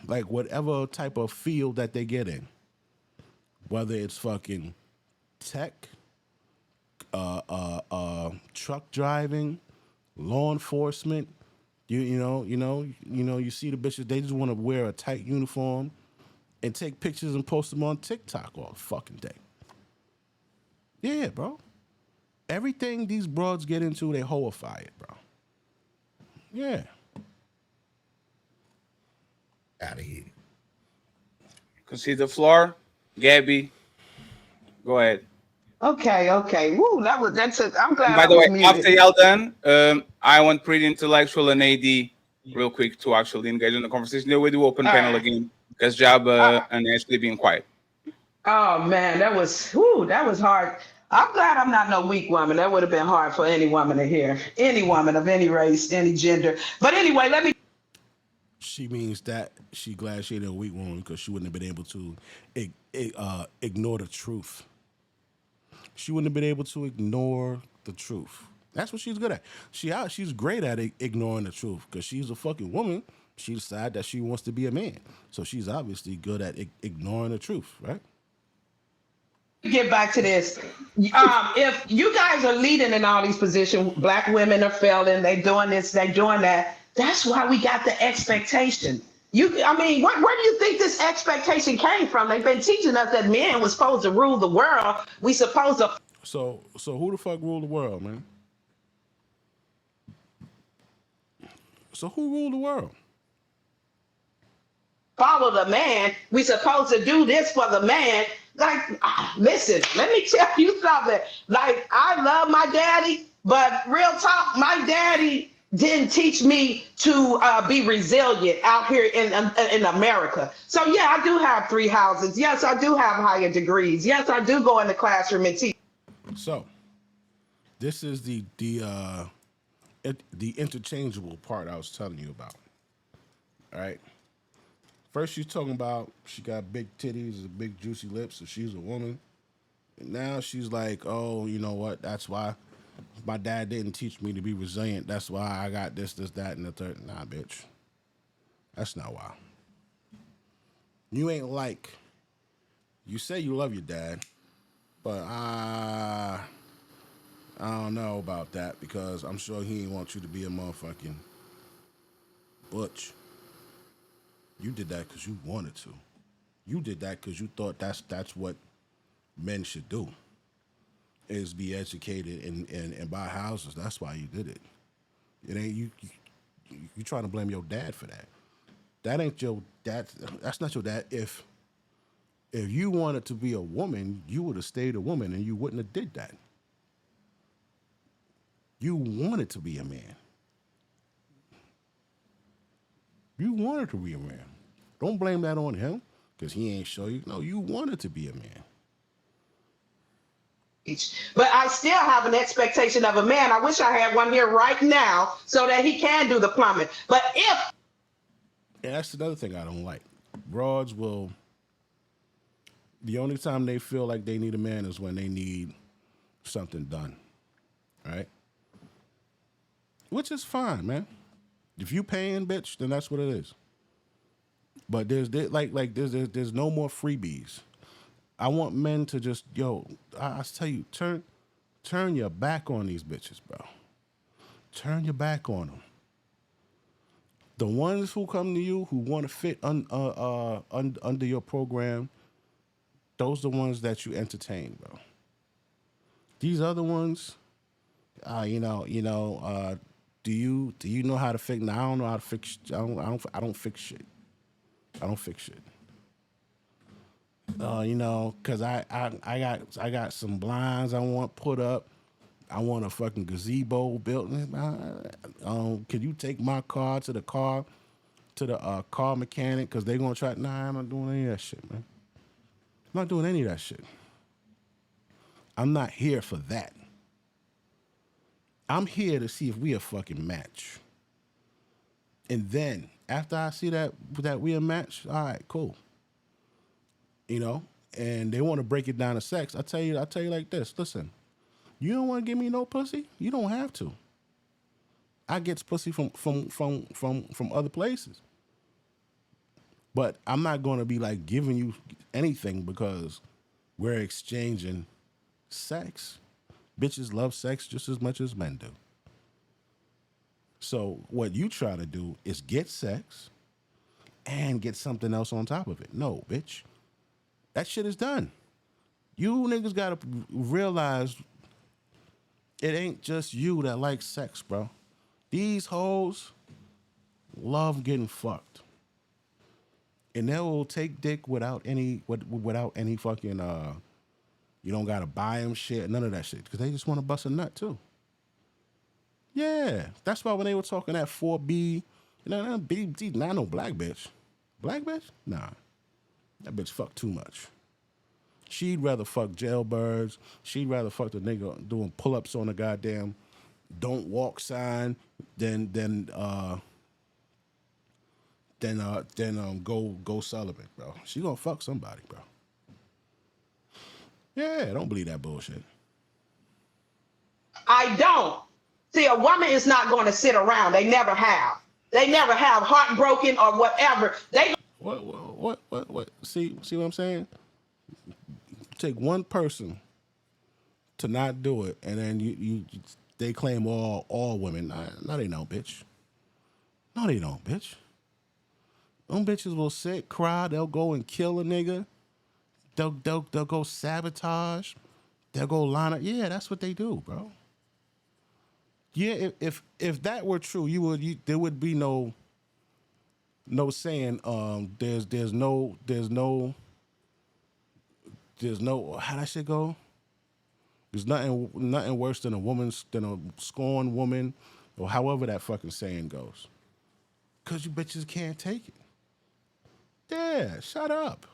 Speaker 1: Like whatever type of field that they get in, whether it's fucking tech, truck driving, law enforcement. You see the bitches. They just want to wear a tight uniform and take pictures and post them on TikTok all the fucking day. Yeah, bro. Everything these broads get into, they hoify it, bro. Yeah.
Speaker 3: Out of here.
Speaker 4: Concede the floor. Gabby, go ahead.
Speaker 2: Okay. Woo, I'm
Speaker 4: And
Speaker 2: glad
Speaker 4: by
Speaker 2: I
Speaker 4: the
Speaker 2: was
Speaker 4: way, after
Speaker 2: muted.
Speaker 4: y'all done, I want Pretty Intellectual and AD real quick to actually engage in the conversation. Then we do open
Speaker 2: All
Speaker 4: panel
Speaker 2: right.
Speaker 4: again because Jabba and Ashley being quiet.
Speaker 2: Oh man, that was hard. I'm glad I'm not no weak woman. That would have been hard for any woman to hear. Any woman of any race, any gender. But anyway, let me
Speaker 1: She means that she glad she ain't a weak woman because she wouldn't have been able to ignore the truth. She wouldn't have been able to ignore the truth. That's what she's good at. She's great at ignoring the truth because she's a fucking woman. She decided that she wants to be a man, so she's obviously good at ignoring the truth, right?
Speaker 2: get back to this. If you guys are leading in all these positions, black women are failing, they doing this, they doing that. That's why we got the expectation. Where do you think this expectation came from? They've been teaching us that men was supposed to rule the world. We supposed to
Speaker 1: So who the fuck ruled the world, man? So who ruled the world?
Speaker 2: follow the man. We supposed to do this for the man. Listen, let me tell you something. Like, I love my daddy, but real talk, my daddy didn't teach me to be resilient out here in America. So yeah, I do have 3 houses. Yes, I do have higher degrees. Yes, I do go in the classroom and teach.
Speaker 1: So this is the interchangeable part I was telling you about. All right. First, she's talking about she got big titties and big juicy lips, so she's a woman. And now she's like, oh, you know what? That's why my dad didn't teach me to be resilient. That's why I got this, that, and the third. Nah, bitch. That's not why. You ain't like. You say you love your dad, but I don't know about that because I'm sure he didn't want you to be a motherfucking butch. You did that because you wanted to. You did that because you thought that's what men should do, is be educated and buy houses. That's why you did it. It ain't you trying to blame your dad for that. That ain't your dad. That's not your dad. If you wanted to be a woman, you would have stayed a woman and you wouldn't have did that. You wanted to be a man. You wanted to be a man. Don't blame that on him because he ain't show you. No, you wanted to be a man.
Speaker 2: But I still have an expectation of a man. I wish I had one here right now so that he can do the plumbing. But if
Speaker 1: And that's another thing I don't like. Broads will. The only time they feel like they need a man is when they need something done, right? Which is fine, man. If you paying, bitch, then that's what it is. But there's no more freebies. I want men to just I tell you Turn your back on these bitches, bro. Turn your back on them. The ones who come to you who want to fit under your program, those are the ones that you entertain, bro. These other ones, do you know how to fix? No, I don't know how to fix. I don't fix shit. I don't fix shit. Cause I got some blinds I want put up. I want a fucking gazebo built. Can you take my car to the car mechanic? Cause they gonna try. Nah, I'm not doing any of that shit, man. I'm not doing any of that shit. I'm not here for that. I'm here to see if we a fucking match. And then after I see that we a match, all right, cool. And they want to break it down to sex. I tell you like this. Listen, you don't want to give me no pussy? You don't have to. I get pussy from other places. But I'm not going to be like giving you anything because we're exchanging sex. Bitches love sex just as much as men do. So what you try to do is get sex and get something else on top of it. No, bitch. That shit is done. You niggas gotta realize it ain't just you that likes sex, bro. These hoes love getting fucked. And they will take dick without any fucking you don't gotta buy them shit, none of that shit. Because they just want to bust a nut too. Yeah. That's why when they were talking that 4B, not no black bitch. Black bitch? Nah. That bitch fuck too much. She'd rather fuck jailbirds. She'd rather fuck the nigga doing pull-ups on the goddamn don't walk sign than go celibate, bro. She gonna fuck somebody, bro. Yeah, don't believe that bullshit.
Speaker 2: I don't. See, a woman is not going to sit around. They never have. They never have, heartbroken or whatever.
Speaker 1: What? See what I'm saying? Take one person to not do it, and then they claim all women. No, they don't, bitch. No, they don't, bitch. Them bitches will sit, cry. They'll go and kill a nigga. They'll go sabotage. They'll go line up. Yeah, that's what they do, bro. Yeah, if that were true, there would be no saying there's no how that shit go? There's nothing worse than a scorned woman, or however that fucking saying goes. Cause you bitches can't take it. Yeah, shut up.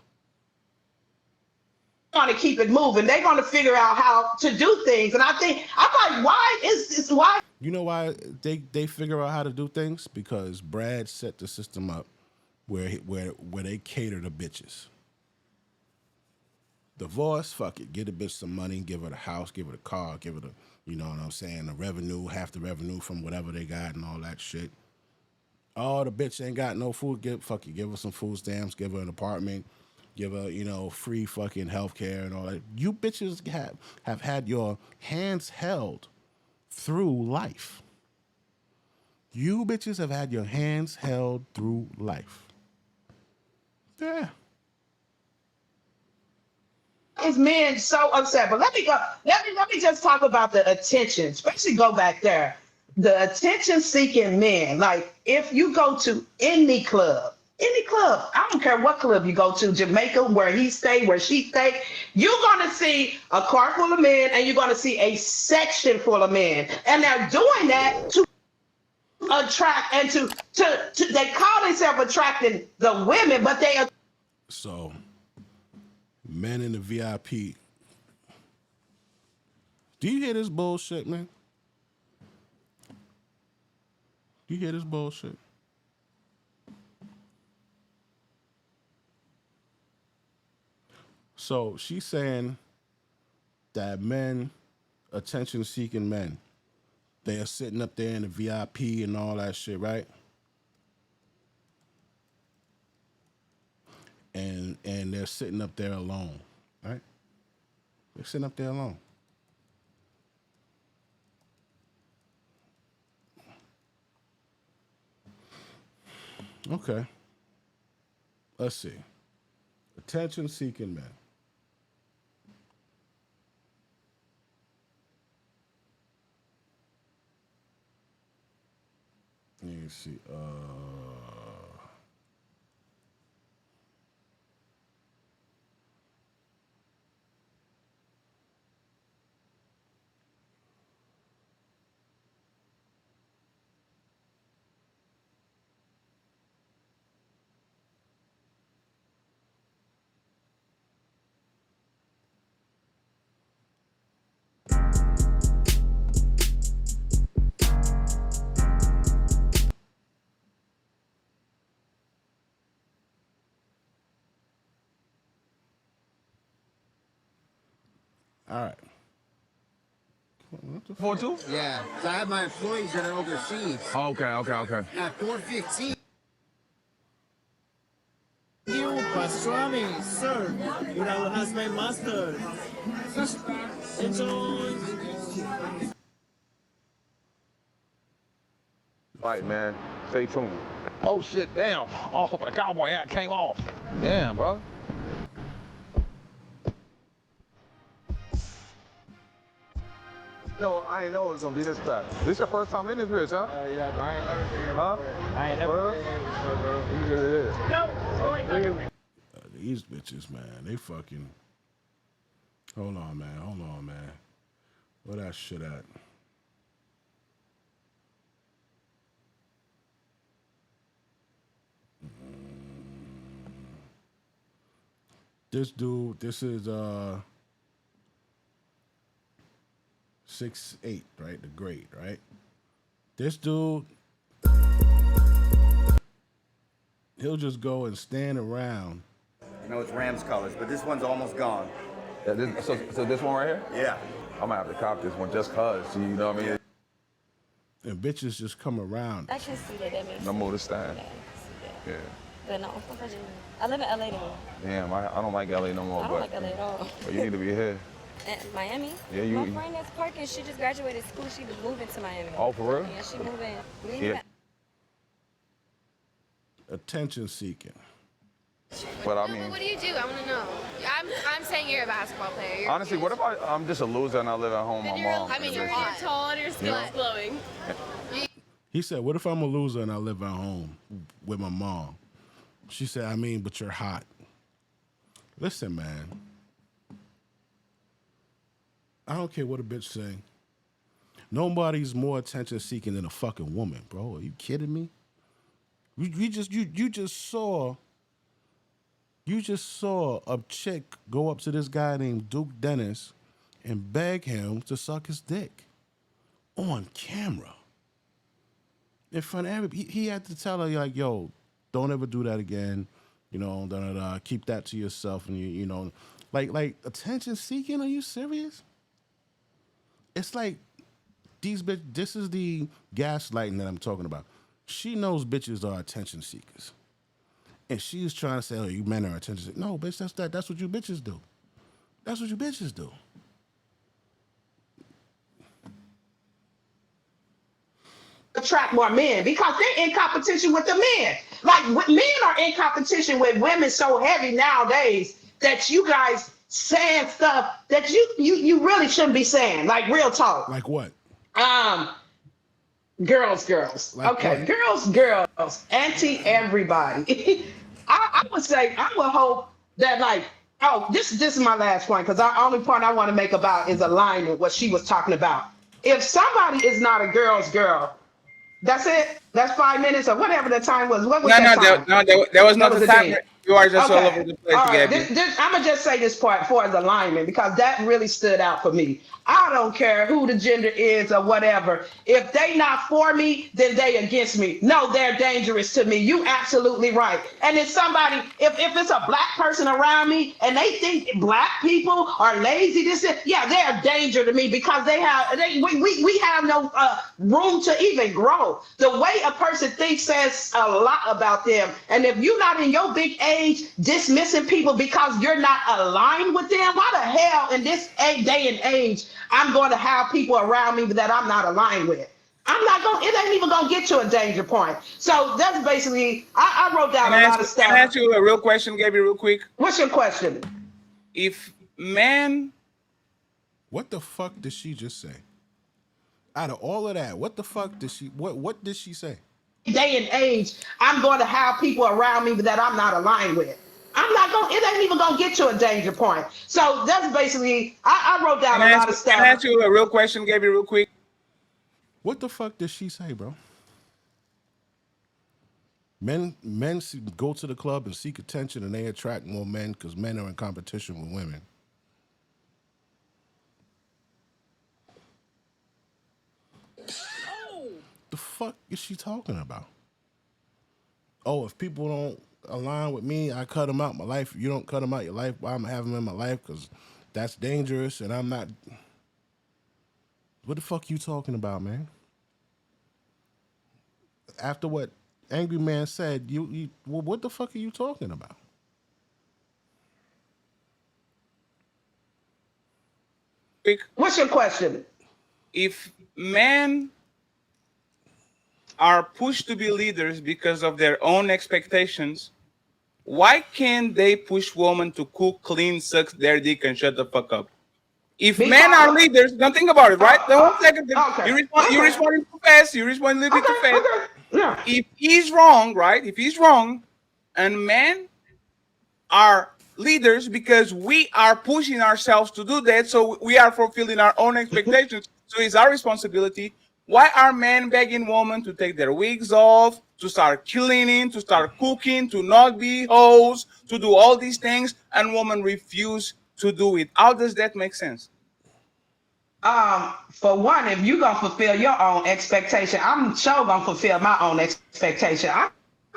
Speaker 2: Going to keep it moving. They're going to figure out how to do things. And I'm like, why is this? Why?
Speaker 1: You know why they figure out how to do things? Because Brad set the system up where they cater to bitches. Divorce, fuck it. Give the bitch some money, give her the house, give her the car, give her the, you know what I'm saying, the revenue, half the revenue from whatever they got and all that shit. Oh, the bitch ain't got no food, give her some food stamps, give her an apartment, give her, free fucking health care and all that. You bitches have had your hands held through life. You bitches have had your hands held through life. Yeah.
Speaker 2: Is men so upset? But let me go. Let me just talk about the attention. Especially go back there. The attention-seeking men. Like if you go to any club, I don't care what club you go to, Jamaica, where he stay, where she stay, you're gonna see a car full of men, and you're gonna see a section full of men, and they're doing that to attract and to they call themselves attracting the women, but they are.
Speaker 1: So, men in the VIP. Do you hear this bullshit, man? Do you hear this bullshit? So she's saying that men, attention-seeking men, they are sitting up there in the VIP and all that shit, right? And they're sitting up there alone, right? They're sitting up there alone. Okay. Let's see. Attention seeking men. Let me see. All right. What the fuck?
Speaker 7: 4-2?
Speaker 8: Yeah, so I have my employees that are overseas.
Speaker 7: Okay.
Speaker 8: At 4:15. You pastrami, sir. You know, has my mustard. Enjoy.
Speaker 7: Right, man. Stay tuned. Oh, shit, damn. Oh, the cowboy hat came off. Damn, bro. No, I ain't know it was gonna be this fast. This your first time in this bitch, huh?
Speaker 8: Yeah, I ain't never seen it.
Speaker 7: Huh?
Speaker 8: I ain't never seen it.
Speaker 1: These bitches, man, they fucking. Hold on, man. Where that shit at? This dude, this is 6'8", right? The grade, right? This dude, he'll just go and stand around.
Speaker 9: You know, it's Rams colors, but this one's almost gone.
Speaker 7: Yeah, so this one right here?
Speaker 9: Yeah.
Speaker 7: I'm gonna have to cop this one just cause, you know what I mean?
Speaker 1: And bitches just come around.
Speaker 5: I can see that. That makes
Speaker 7: No
Speaker 5: sense.
Speaker 7: more to stand.
Speaker 5: Yeah, I can see that.
Speaker 7: Yeah.
Speaker 5: But no, I live in LA though.
Speaker 7: Damn, I don't like LA no more,
Speaker 5: I don't like LA at all.
Speaker 7: but you need to be here.
Speaker 5: Miami?
Speaker 7: Yeah, you-
Speaker 5: My friend that's parking, she just graduated school. She was moving to Miami.
Speaker 7: Oh, for real?
Speaker 5: Yeah, she moving.
Speaker 7: Yeah.
Speaker 1: Attention seeking.
Speaker 7: But I
Speaker 10: No,
Speaker 7: mean,
Speaker 10: but what do you do? I want to know. I'm saying you're a basketball player. You're
Speaker 7: honestly, what if I'm just a loser and I live at home with
Speaker 10: Then
Speaker 7: my
Speaker 10: you're,
Speaker 7: mom?
Speaker 10: I mean, you're tall and your skin's glowing.
Speaker 1: He said, what if I'm a loser and I live at home with my mom? She said, I mean, but you're hot. Listen, man. I don't care what a bitch say. Nobody's more attention seeking than a fucking woman, bro. Are you kidding me? You just saw a chick go up to this guy named Duke Dennis and beg him to suck his dick on camera. In front of everybody. He had to tell her, like, yo, don't ever do that again. You know, keep that to yourself. And, you know, like attention seeking? Are you serious? It's like these bitches, this is the gaslighting that I'm talking about. She knows bitches are attention seekers. And she's trying to say, oh, you men are attention seekers. No, bitch, that's what you bitches do. That's what you bitches do.
Speaker 2: Attract more men because they're in competition with the men. Like men are in competition with women so heavy nowadays that you guys saying stuff that you really shouldn't be saying. Like real talk.
Speaker 1: Like what?
Speaker 2: Girls.
Speaker 1: Like
Speaker 2: Okay,
Speaker 1: what?
Speaker 2: girls, anti everybody. I would say I would hope that like this is my last point because the only point I want to make about is alignment what she was talking about. If somebody is not a girl's girl. That's it. That's 5 minutes or whatever the time was. What was that time?
Speaker 4: There was no
Speaker 2: That was
Speaker 4: time.
Speaker 2: the
Speaker 4: You are just all
Speaker 2: Okay.
Speaker 4: over the place,
Speaker 2: All right.
Speaker 4: Gabby.
Speaker 2: I'm gonna just say this part for the alignment because that really stood out for me. I don't care who the gender is or whatever. If they not for me, then they against me. No, they're dangerous to me. You absolutely right. And if somebody, if it's a black person around me and they think black people are lazy, yeah, they're a danger to me because we have no room to even grow. The way a person thinks says a lot about them. And if you're not in your big age dismissing people because you're not aligned with them, why the hell in this day and age I'm going to have people around me that I'm not aligned with? I'm not going. It ain't even gonna get to a danger point. So that's basically. I wrote down
Speaker 4: Can
Speaker 2: a
Speaker 4: I
Speaker 2: lot
Speaker 4: ask
Speaker 2: of
Speaker 4: you, can I
Speaker 2: stuff.
Speaker 4: ask you a real question, Gabby, real quick?
Speaker 2: What's your question?
Speaker 4: If men,
Speaker 1: What the fuck did she just say? Out of all of that, what the fuck did she? What did she say?
Speaker 2: Day and age, I'm going to have people around me that I'm not aligned with. I'm not going. It ain't even gonna get to a danger point. So that's basically. I wrote down
Speaker 4: can
Speaker 2: a
Speaker 4: I ask
Speaker 2: lot of
Speaker 4: you, can I
Speaker 2: stuff.
Speaker 4: ask you a real question, Gabby, real quick?
Speaker 1: What the fuck did she say, bro? Go to the club and seek attention, and they attract more men because men are in competition with women. The fuck is she talking about? Oh, if people don't align with me, I cut them out my life. If you don't cut them out your life, why I'm having them in my life? Because that's dangerous, and I'm not. What the fuck you talking about, man? After what Angry Man said, well, what the fuck are you talking about?
Speaker 4: Quick.
Speaker 2: What's your question?
Speaker 4: If men are pushed to be leaders because of their own expectations, why can't they push women to cook, clean, suck their dick, and shut the fuck up? If men are
Speaker 2: Because.
Speaker 4: leaders, don't think about it, right? Then 1 second.
Speaker 2: Okay.
Speaker 4: You
Speaker 2: Okay.
Speaker 4: responding too fast. You respond a little bit too
Speaker 2: Okay.
Speaker 4: fast.
Speaker 2: Okay. Yeah.
Speaker 4: If he's wrong, right? If he's wrong, and men are leaders because we are pushing ourselves to do that, so we are fulfilling our own expectations. So it's our responsibility. Why are men begging women to take their wigs off, to start cleaning, to start cooking, to not be hoes, to do all these things, and women refuse to do it? How does that make sense?
Speaker 2: For one, if you gonna fulfill your own expectation, I'm sure gonna fulfill my own expectation. I'm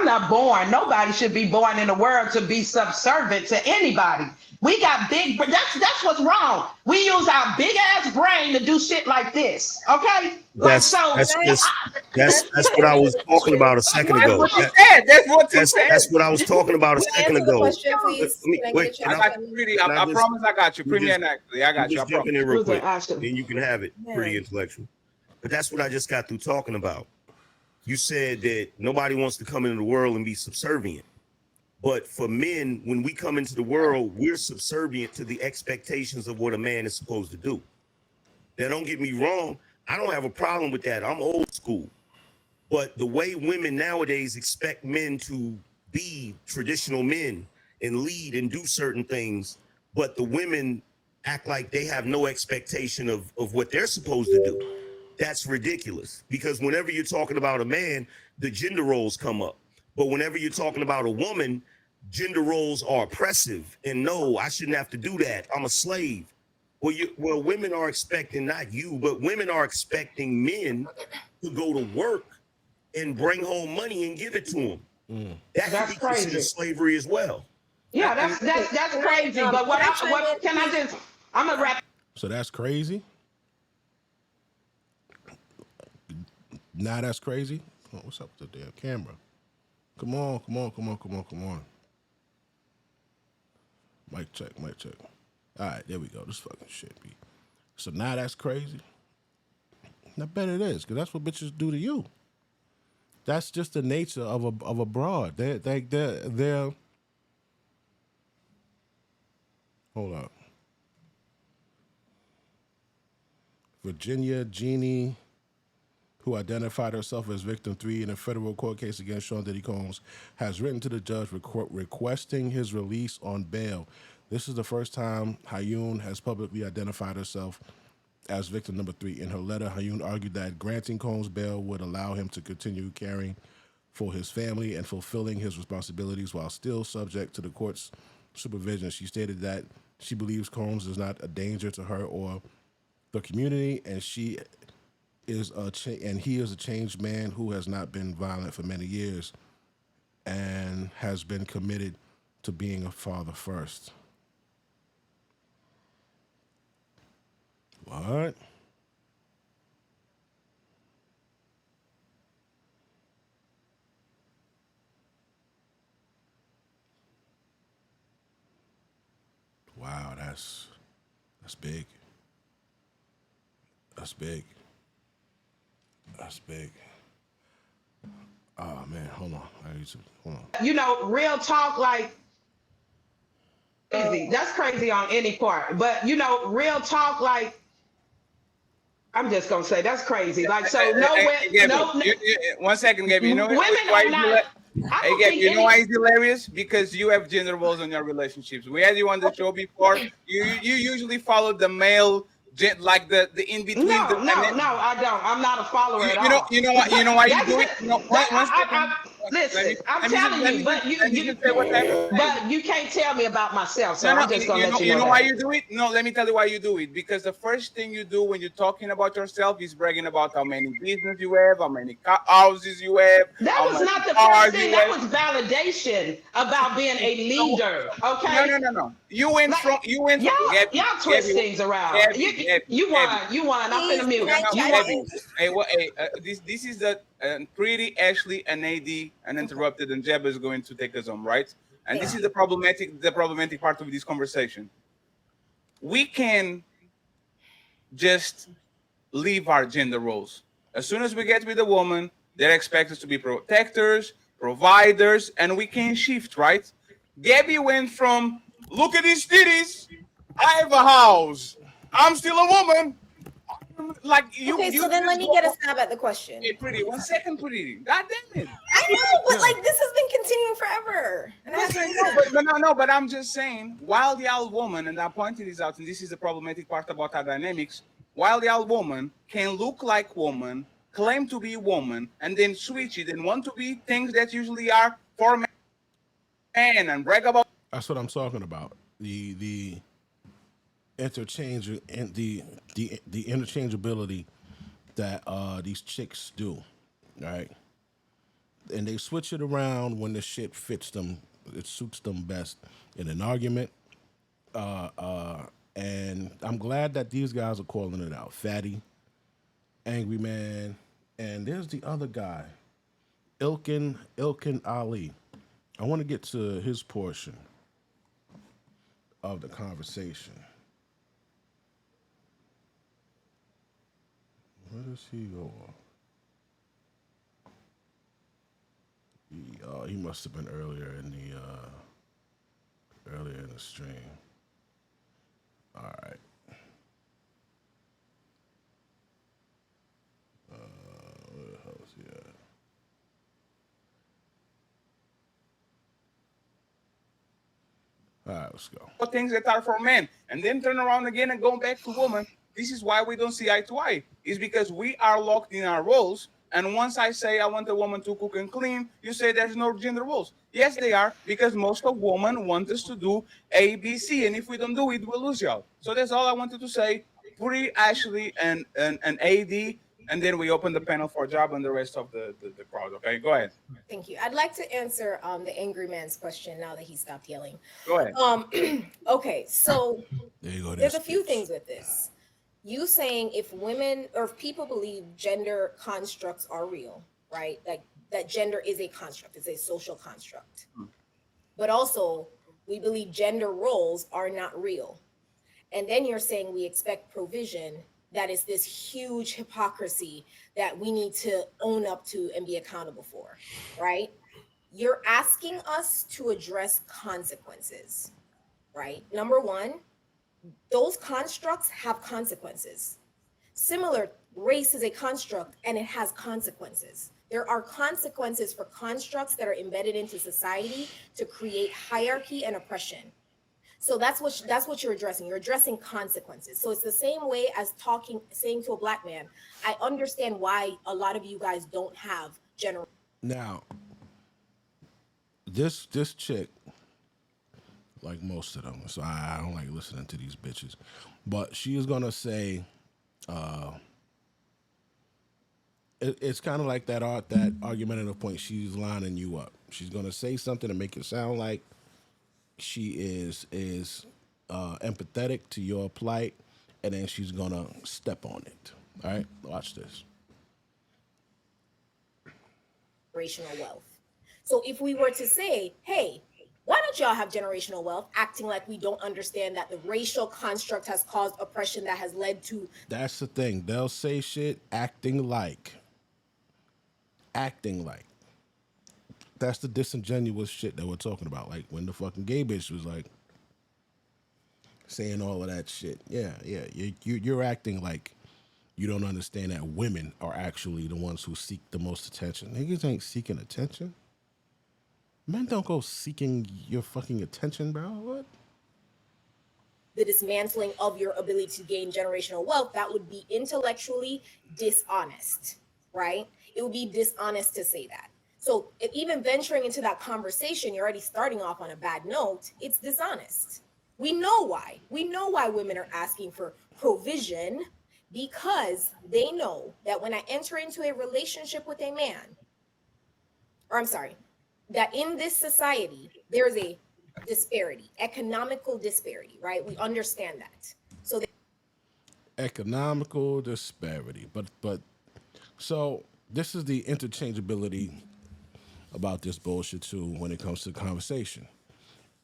Speaker 2: not born. Nobody should be born in the world to be subservient to anybody. We got big. That's what's wrong. We use our big ass brain to do shit like this. Okay, like
Speaker 3: That's
Speaker 2: so.
Speaker 3: that's just that's what I was talking about a second
Speaker 4: That's
Speaker 3: ago.
Speaker 4: what he said. That's what he said.
Speaker 3: That's what I was talking about a
Speaker 10: Can I
Speaker 3: second
Speaker 10: answer the
Speaker 3: ago.
Speaker 10: question, please?
Speaker 3: Let me
Speaker 10: Can I
Speaker 3: wait.
Speaker 10: get a
Speaker 3: Can
Speaker 4: I
Speaker 10: chance?
Speaker 3: I?
Speaker 4: got you, pretty.
Speaker 3: Can I
Speaker 4: I
Speaker 3: just?
Speaker 4: promise I got you.
Speaker 3: You
Speaker 4: Premier
Speaker 3: just
Speaker 4: and actually, I got you. I
Speaker 3: just jumping
Speaker 4: promise.
Speaker 3: in real
Speaker 2: Who's that,
Speaker 3: quick,
Speaker 2: Ashton?
Speaker 3: then you can have it. Pretty intellectual. But that's what I just got through talking about. You said that nobody wants to come into the world and be subservient. But for men, when we come into the world, we're subservient to the expectations of what a man is supposed to do. Now, don't get me wrong. I don't have a problem with that. I'm old school. But the way women nowadays expect men to be traditional men and lead and do certain things, but the women act like they have no expectation of what they're supposed to do. That's ridiculous, because whenever you're talking about a man, the gender roles come up. But whenever you're talking about a woman, gender roles are oppressive. And no, I shouldn't have to do that. I'm a slave. Well, women are expecting, not you, but women are expecting men to go to work and bring home money and give it to them. That could
Speaker 2: That's
Speaker 3: be considered
Speaker 2: crazy.
Speaker 3: slavery as well.
Speaker 2: Yeah,
Speaker 4: And
Speaker 2: that's
Speaker 10: Can I,
Speaker 2: crazy. But
Speaker 10: can I chime in,
Speaker 2: what can I
Speaker 10: please?
Speaker 2: just? I'm gonna wrap.
Speaker 1: So that's crazy. Now that's crazy. Oh, what's up with the damn camera? Come on, come on, come on, come on, come on. Mic check, mic check. All right, there we go. This fucking shit be. So now that's crazy. I bet it is, because that's what bitches do to you. That's just the nature of a broad. They're hold up. Virginia Jeannie, who identified herself as victim 3 in a federal court case against Sean Diddy Combs, has written to the judge requesting his release on bail. This is the first time Hayun has publicly identified herself as victim number 3. In her letter, Hayun argued that granting Combs bail would allow him to continue caring for his family and fulfilling his responsibilities while still subject to the court's supervision. She stated that she believes Combs is not a danger to her or the community, and he is a changed man who has not been violent for many years and has been committed to being a father first. What? Wow, that's big. That's big. That's big. Oh man, hold on. Hold on.
Speaker 2: You know, real talk, like crazy. That's crazy on any part. But you know, real talk, like I'm just gonna say that's crazy. Like so, nowhere,
Speaker 4: Gabby,
Speaker 2: no,
Speaker 4: 1 second, Gabby. You know
Speaker 2: women
Speaker 4: why
Speaker 2: are not. I
Speaker 4: Hey,
Speaker 2: don't
Speaker 4: Gabby,
Speaker 2: think
Speaker 4: you know why
Speaker 2: any.
Speaker 4: it's hilarious? Because you have gender roles in your relationships. We had you on the show before. You usually follow the male, like the in between the
Speaker 2: No,
Speaker 4: women.
Speaker 2: I don't. I'm not a follower at all.
Speaker 4: You know why you
Speaker 2: That's
Speaker 4: do it.
Speaker 2: just
Speaker 4: No, one second.
Speaker 2: listen. I'm
Speaker 4: Let
Speaker 2: telling
Speaker 4: me
Speaker 2: you, but
Speaker 4: let me just say what I have to say.
Speaker 2: but you can't tell me about myself. So
Speaker 4: No, no,
Speaker 2: I'm just gonna let you
Speaker 4: you
Speaker 2: know
Speaker 4: know why
Speaker 2: that.
Speaker 4: you do it? No, let me tell you why you do it. Because the first thing you do when you're talking about yourself is bragging about how many business you have, how many houses you have,
Speaker 2: That
Speaker 4: how
Speaker 2: was
Speaker 4: many
Speaker 2: not the first
Speaker 4: cars
Speaker 2: thing.
Speaker 4: you
Speaker 2: That
Speaker 4: have.
Speaker 2: was validation about being a
Speaker 4: No,
Speaker 2: leader.
Speaker 4: no,
Speaker 2: Okay,
Speaker 4: no, no, no. You went from
Speaker 2: y'all twist
Speaker 4: Gabby,
Speaker 2: things around. You
Speaker 4: Gabby.
Speaker 2: won. You won. I'm finna
Speaker 5: Please, can
Speaker 2: mute.
Speaker 4: No,
Speaker 5: I
Speaker 4: no,
Speaker 2: You
Speaker 5: chime
Speaker 2: won.
Speaker 4: Gabby.
Speaker 5: in?
Speaker 4: Hey, this is the pretty Ashley and AD uninterrupted, and Jeb is going to take us home, right? And this
Speaker 5: Thank
Speaker 4: is
Speaker 5: you.
Speaker 4: the problematic part of this conversation. We can just leave our gender roles. As soon as we get with a woman, they're expected us to be protectors, providers, and we can shift, right? Gabby went from look at these titties, I have a house, I'm still a woman. Like
Speaker 5: Okay,
Speaker 4: you
Speaker 5: so then let
Speaker 4: just
Speaker 5: me
Speaker 4: go.
Speaker 5: get a stab at the question.
Speaker 4: Hey, pretty. 1 second, pretty. God damn it.
Speaker 5: I know, but like this has been continuing forever, and I
Speaker 4: Yes,
Speaker 5: haven't
Speaker 4: I
Speaker 5: been
Speaker 4: know,
Speaker 5: done.
Speaker 4: but no. But I'm just saying, while the old woman, and I pointed this out, and this is the problematic part about our dynamics. While the old woman can look like woman, claim to be woman, and then switch it and want to be things that usually are for men and brag about.
Speaker 1: That's what I'm talking about. The interchange and the interchangeability that these chicks do, right? And they switch it around when the shit fits them. It suits them best in an argument. And I'm glad that these guys are calling it out. Fatty, Angry Man, and there's the other guy, Ilkin Ali. I want to get to his portion of the conversation. Where does he go? He must have been earlier in the stream. All right. Where the hell is he at? All right, let's go.
Speaker 4: Things that are for men and then turn around again and go back to woman. This is why we don't see eye to eye. Is because we are locked in our roles. And once I say I want a woman to cook and clean, you say there's no gender roles. Yes, they are, because most of women want us to do A, B, C. And if we don't do it, we'll lose y'all. So that's all I wanted to say. Pre Ashley and AD. And then we open the panel for Job and the rest of the crowd. Okay, go ahead.
Speaker 5: Thank you. I'd like to answer the angry man's question now that he stopped yelling.
Speaker 4: Go ahead.
Speaker 5: Okay, so
Speaker 1: There you go.
Speaker 5: there's a few things with this. You saying if women or if people believe gender constructs are real, right? Like that gender is a construct, it's a social construct. But also we believe gender roles are not real. And then you're saying we expect provision. That is this huge hypocrisy that we need to own up to and be accountable for, right? You're asking us to address consequences, right? Number one, those constructs have consequences. Similar, race is a construct and it has consequences. There are consequences for constructs that are embedded into society to create hierarchy and oppression. So that's what you're addressing. You're addressing consequences. So it's the same way as saying to a black man, I understand why a lot of you guys don't have general.
Speaker 1: Now, this chick, like most of them, so I don't like listening to these bitches, but she is gonna say, it's kind of like that argumentative point. She's lining you up. She's gonna say something to make it sound like she is empathetic to your plight, and then she's gonna step on it. All right, watch this.
Speaker 5: Generational wealth. So if we were to say, hey, why don't y'all have generational wealth, acting like we don't understand that the racial construct has caused oppression that has led to.
Speaker 1: That's the thing. They'll say shit acting like acting like. That's the disingenuous shit that we're talking about. Like when the fucking gay bitch was like saying all of that shit. Yeah. You're acting like you don't understand that women are actually the ones who seek the most attention. Niggas ain't seeking attention. Men don't go seeking your fucking attention, bro. What?
Speaker 5: The dismantling of your ability to gain generational wealth, that would be intellectually dishonest, right? It would be dishonest to say that. So if even venturing into that conversation, you're already starting off on a bad note, it's dishonest. We know why. We know why women are asking for provision, because they know that when I enter into a relationship with a man, or I'm sorry, that in this society, there's a disparity, economical disparity, right? We understand that. So
Speaker 1: Economical disparity. But so this is the interchangeability about this bullshit too when it comes to conversation.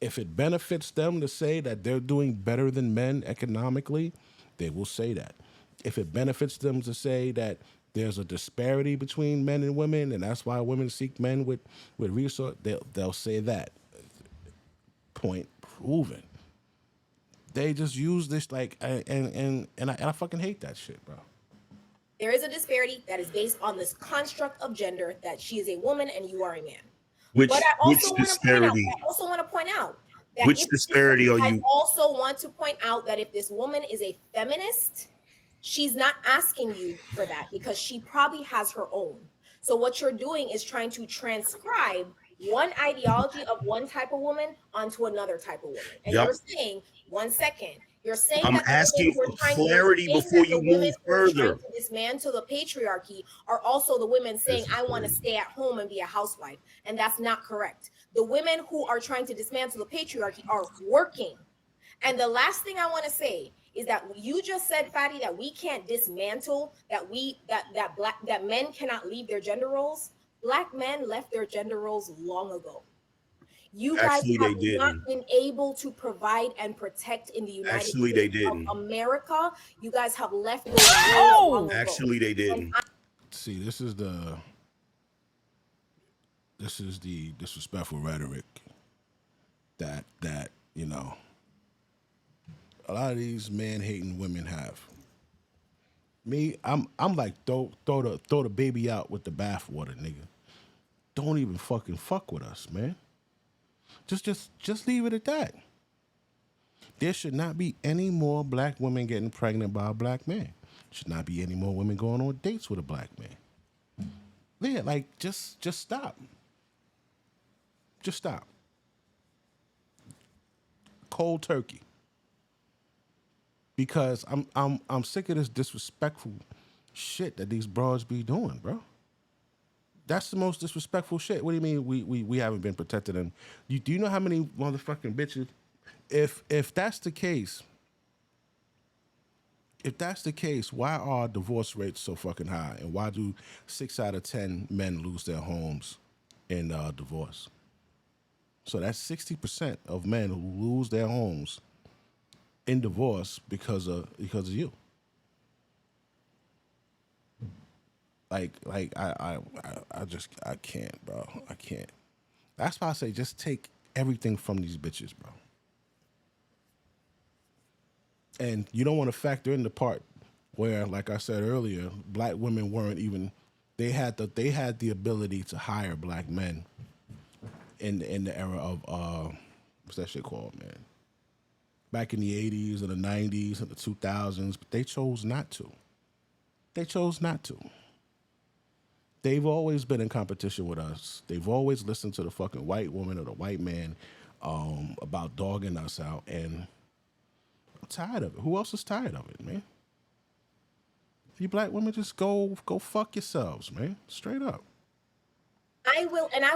Speaker 1: If it benefits them to say that they're doing better than men economically, they will say that. If it benefits them to say that there's a disparity between men and women, and that's why women seek men with resource, they'll say that. Point proven. They just use this like, and I fucking hate that shit, bro.
Speaker 5: there is a disparity that is based on this construct of gender, that she is a woman and you are a man.
Speaker 3: Which
Speaker 5: But I also want to
Speaker 3: disparity?
Speaker 5: point out that
Speaker 3: Which disparity are
Speaker 5: I
Speaker 3: you?
Speaker 5: also want to point out that if this woman is a feminist, she's not asking you for that because she probably has her own. So what you're doing is trying to transcribe one ideology of one type of woman onto another type of woman. And
Speaker 3: Yep.
Speaker 5: you're saying, 1 second, you're saying
Speaker 3: I'm
Speaker 5: that the
Speaker 3: asking
Speaker 5: women who are
Speaker 3: for
Speaker 5: trying-
Speaker 3: clarity
Speaker 5: you're saying
Speaker 3: before
Speaker 5: that
Speaker 3: you
Speaker 5: the women
Speaker 3: move
Speaker 5: who are trying
Speaker 3: further.
Speaker 5: to dismantle the patriarchy are also the women saying, I want to stay at home and be a housewife. And that's not correct. The women who are trying to dismantle the patriarchy are working. And the last thing I want to say is that you just said, Fatty, that we can't dismantle, that men cannot leave their gender roles. Black men left their gender roles long ago. You
Speaker 3: Actually,
Speaker 5: guys
Speaker 3: they
Speaker 5: have not
Speaker 3: didn't.
Speaker 5: been able to provide and protect in the United
Speaker 3: Actually, they
Speaker 5: States
Speaker 3: didn't.
Speaker 5: of America. You guys have left those roles long ago.
Speaker 3: Actually, they didn't.
Speaker 1: See, this is the disrespectful rhetoric that you know a lot of these man hating women have. Me, I'm like throw the baby out with the bathwater, nigga. Don't even fucking fuck with us, man. Just leave it at that. There should not be any more black women getting pregnant by a black man. Should not be any more women going on dates with a black man. Yeah, like just stop. Just stop. Cold turkey. Because I'm sick of this disrespectful shit that these broads be doing, bro. That's the most disrespectful shit. What do you mean we haven't been protected? And do you know how many motherfucking bitches? If that's the case, why are divorce rates so fucking high? And why do 6 out of 10 men lose their homes in divorce? So that's 60% of men who lose their homes in divorce because of you. Like I can't, bro. I can't. That's why I say just take everything from these bitches, bro. And you don't want to factor in the part where, like I said earlier, black women weren't even. They had the ability to hire black men in the era of what's that shit called, man? Back in the 80s and the 90s and the 2000s, but they chose not to. They chose not to. They've always been in competition with us. They've always listened to the fucking white woman or the white man about dogging us out, and I'm tired of it. Who else is tired of it, man? You black women, just go fuck yourselves, man. Straight up.
Speaker 5: I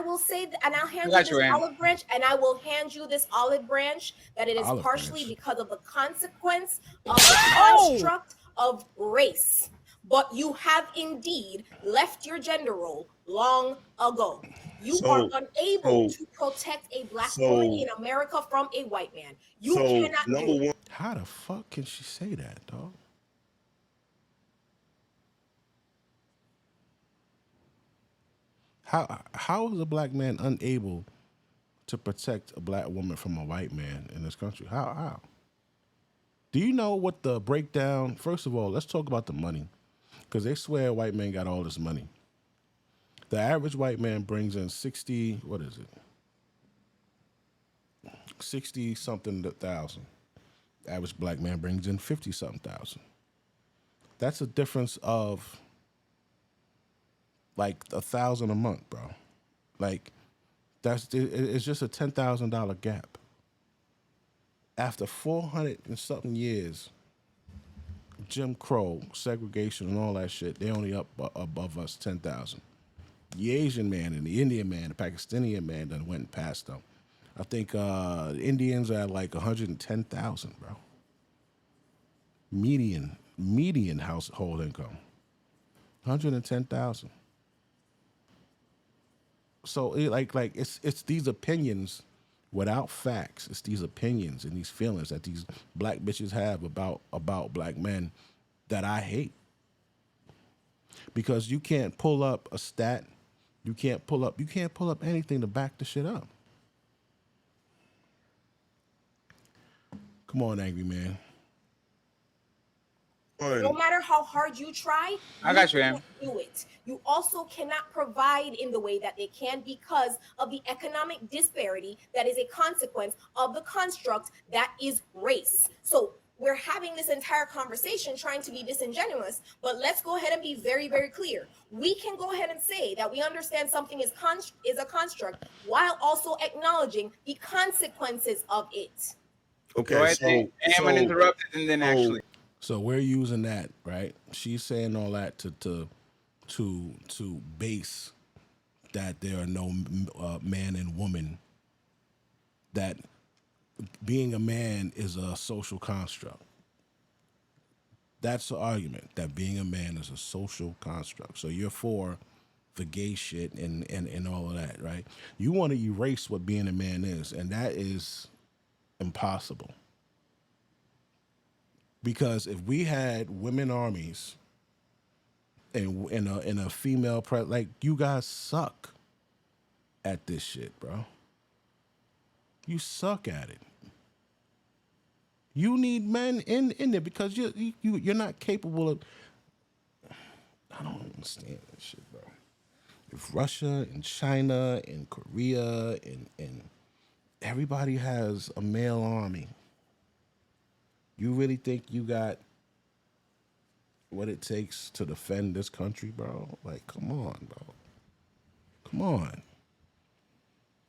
Speaker 5: will say, and I'll hand
Speaker 4: I
Speaker 5: you
Speaker 4: got you,
Speaker 5: this
Speaker 4: Ann.
Speaker 5: olive branch, and I will hand you this olive branch that it is
Speaker 1: Olive
Speaker 5: partially
Speaker 1: branch.
Speaker 5: because of the consequence of the construct of race. But you have indeed left your gender role long ago. You are unable to protect a black woman in America from a white man. You cannot
Speaker 3: number
Speaker 5: do it.
Speaker 3: one.
Speaker 1: How the fuck can she say that, dog? How is a black man unable to protect a black woman from a white man in this country? How? Do you know what the breakdown? First of all, let's talk about the money, because they swear white men got all this money. The average white man brings in 60. What is it? 60 something thousand. The average black man brings in 50 something thousand. That's a difference of like $1,000 a month, bro. Like it's just a $10,000 gap. After 400 and something years, Jim Crow, segregation, and all that shit, they only up above us 10,000. The Asian man and the Indian man, the Pakistani man, done went past them. I think the Indians are at like 110,000, bro. Median household income, 110,000. So it's these opinions without facts. It's these opinions and these feelings that these black bitches have about black men that I hate. Because you can't pull up a stat, you can't pull up anything to back the shit up. Come on, angry man.
Speaker 5: No matter how hard you try,
Speaker 4: I got you,
Speaker 5: can't do it. You also cannot provide in the way that they can because of the economic disparity that is a consequence of the construct that is race. So we're having this entire conversation trying to be disingenuous, but let's go ahead and be very, very clear. We can go ahead and say that we understand something is a construct while also acknowledging the consequences of it.
Speaker 3: Okay,
Speaker 4: I'm uninterrupted, and then actually.
Speaker 1: So we're using that, right? She's saying all that to base that there are no man and woman. That being a man is a social construct. That's the argument, that being a man is a social construct. So you're for the gay shit and all of that, right? You want to erase what being a man is, and that is impossible. Because if we had women armies and in a female like, you guys suck at this shit, bro. You suck at it. You need men in there because you're not capable of. I don't understand this shit, bro. If Russia and China and Korea and everybody has a male army, you really think you got what it takes to defend this country, bro? Like, come on, bro. Come on.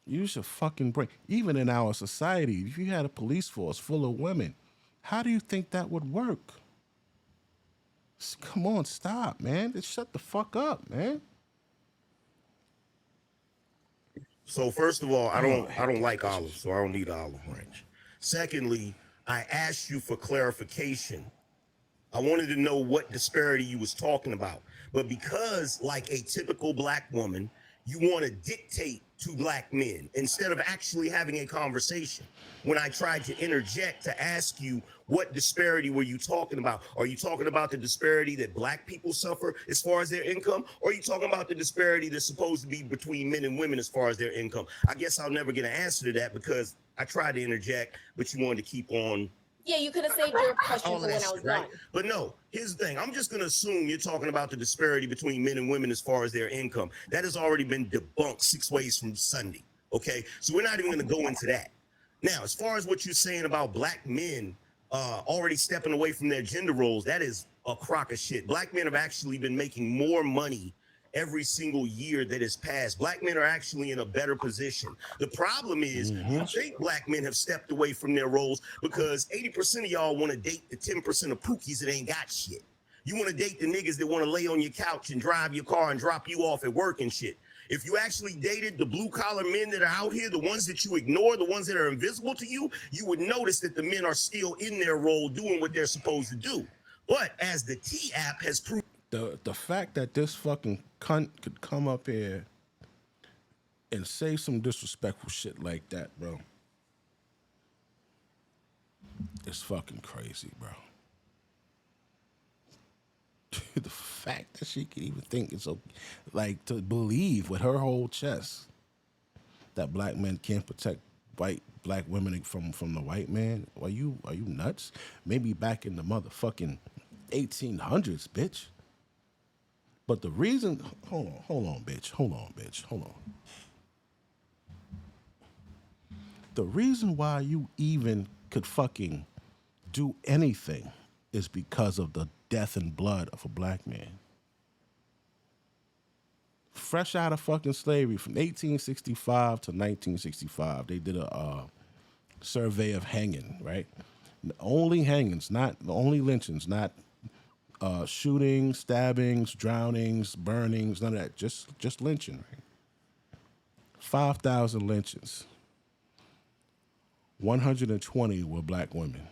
Speaker 1: You should fucking break. Even in our society, if you had a police force full of women, how do you think that would work? Come on, stop, man. Just shut the fuck up, man.
Speaker 3: So first of all, I don't like olives, so I don't need an olive branch. Secondly, I asked you for clarification. I wanted to know what disparity you was talking about. But because, like a typical black woman, you want to dictate to black men instead of actually having a conversation. When I tried to interject to ask you, what disparity were you talking about? Are you talking about the disparity that black people suffer as far as their income? Or are you talking about the disparity that's supposed to be between men and women as far as their income? I guess I'll never get an answer to that because I tried to interject, but you wanted to keep on.
Speaker 5: Yeah, you could have saved your question for when I was done.
Speaker 3: But no, here's the thing. I'm just going to assume you're talking about the disparity between men and women as far as their income. That has already been debunked 6 ways from Sunday. Okay, so we're not even going to go into that. Now, as far as what you're saying about black men already stepping away from their gender roles, that is a crock of shit. Black men have actually been making more money every single year that has passed. Black men are actually in a better position. The problem is, you think black men have stepped away from their roles because 80% of y'all want to date the 10% of pookies that ain't got shit. You want to date the niggas that want to lay on your couch and drive your car and drop you off at work and shit. If you actually dated the blue collar men that are out here, the ones that you ignore, the ones that are invisible to you, you would notice that the men are still in their role doing what they're supposed to do. But as the T app has proved,
Speaker 1: the fact that this fucking cunt could come up here and say some disrespectful shit like that, bro, it's fucking crazy, bro. The fact that she can even think it's okay, like to believe with her whole chest that black men can't protect black women from the white man. Are you nuts? Maybe back in the motherfucking 1800s, bitch. But the reason, hold on, bitch. The reason why you even could fucking do anything is because of the death and blood of a black man. Fresh out of fucking slavery from 1865 to 1965, they did a survey of hanging, right? Only hangings, not the only lynchings, not shootings, stabbings, drownings, burnings, none of that. Just lynching, right? 5,000 lynchings. 120 were black women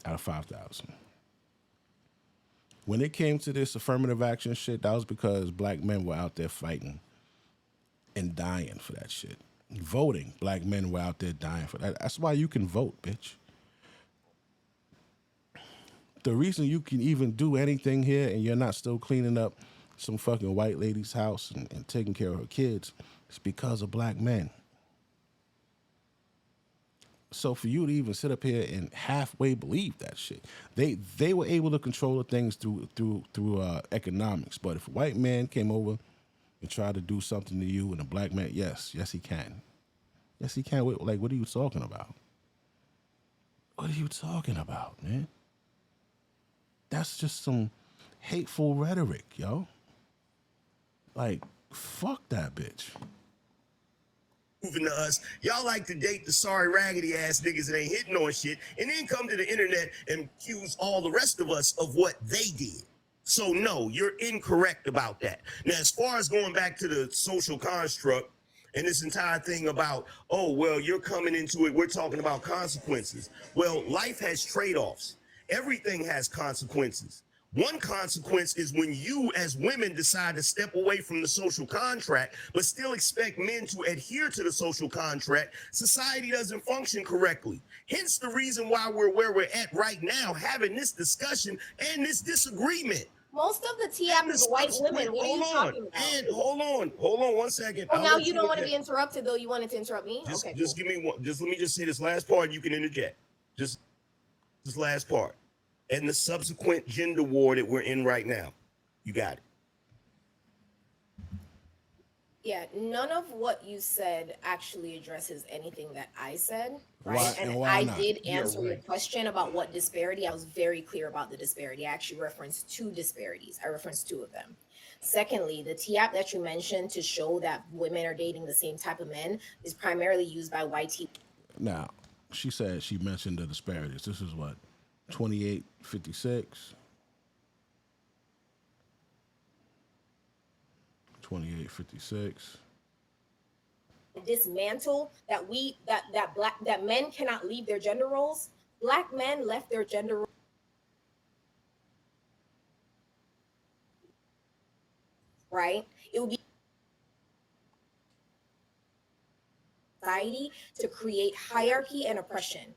Speaker 1: out of 5,000. When it came to this affirmative action shit, that was because black men were out there fighting and dying for that shit. Voting, black men were out there dying for that. That's why you can vote, bitch. The reason you can even do anything here and you're not still cleaning up some fucking white lady's house and taking care of her kids is because of black men. So for you to even sit up here and halfway believe that shit, they were able to control the things through economics. But if a white man came over and tried to do something to you, and a black man, yes he can, yes he can. Like, what are you talking about? What are you talking about, man? That's just some hateful rhetoric, yo. Like, fuck that bitch.
Speaker 3: Proving to us, y'all like to date the sorry raggedy ass niggas that ain't hitting on shit, and then come to the internet and accuse all the rest of us of what they did. So no, you're incorrect about that. Now, as far as going back to the social construct and this entire thing about, oh, well, you're coming into it, we're talking about consequences. Well, life has trade-offs. Everything has consequences. One consequence is when you as women decide to step away from the social contract, but still expect men to adhere to the social contract, society doesn't function correctly. Hence the reason why we're where we're at right now, having this discussion and this disagreement.
Speaker 5: Most of the TM is white women. What are you talking about?
Speaker 3: And hold on 1 second.
Speaker 5: Oh, now you don't want to be interrupted, though. You wanted to interrupt me? Okay,
Speaker 3: just give me one. Just let me just say this last part. You can interject. Just this last part. And the subsequent gender war that we're in right now. You got it.
Speaker 5: Yeah, none of what you said actually addresses anything that I said, right?
Speaker 1: Why-
Speaker 5: and
Speaker 1: why
Speaker 5: I
Speaker 1: not?
Speaker 5: did answer
Speaker 3: You're
Speaker 5: your
Speaker 3: right.
Speaker 5: question about what disparity. I was very clear about the disparity. I actually referenced two disparities. I referenced two of them. Secondly, the TAP that you mentioned to show that women are dating the same type of men is primarily used by white people.
Speaker 1: Now, she said she mentioned the disparities. This is what, 2856? 2856.
Speaker 5: Dismantle that men cannot leave their gender roles. Black men left their gender roles, right? It would be society to create hierarchy and oppression.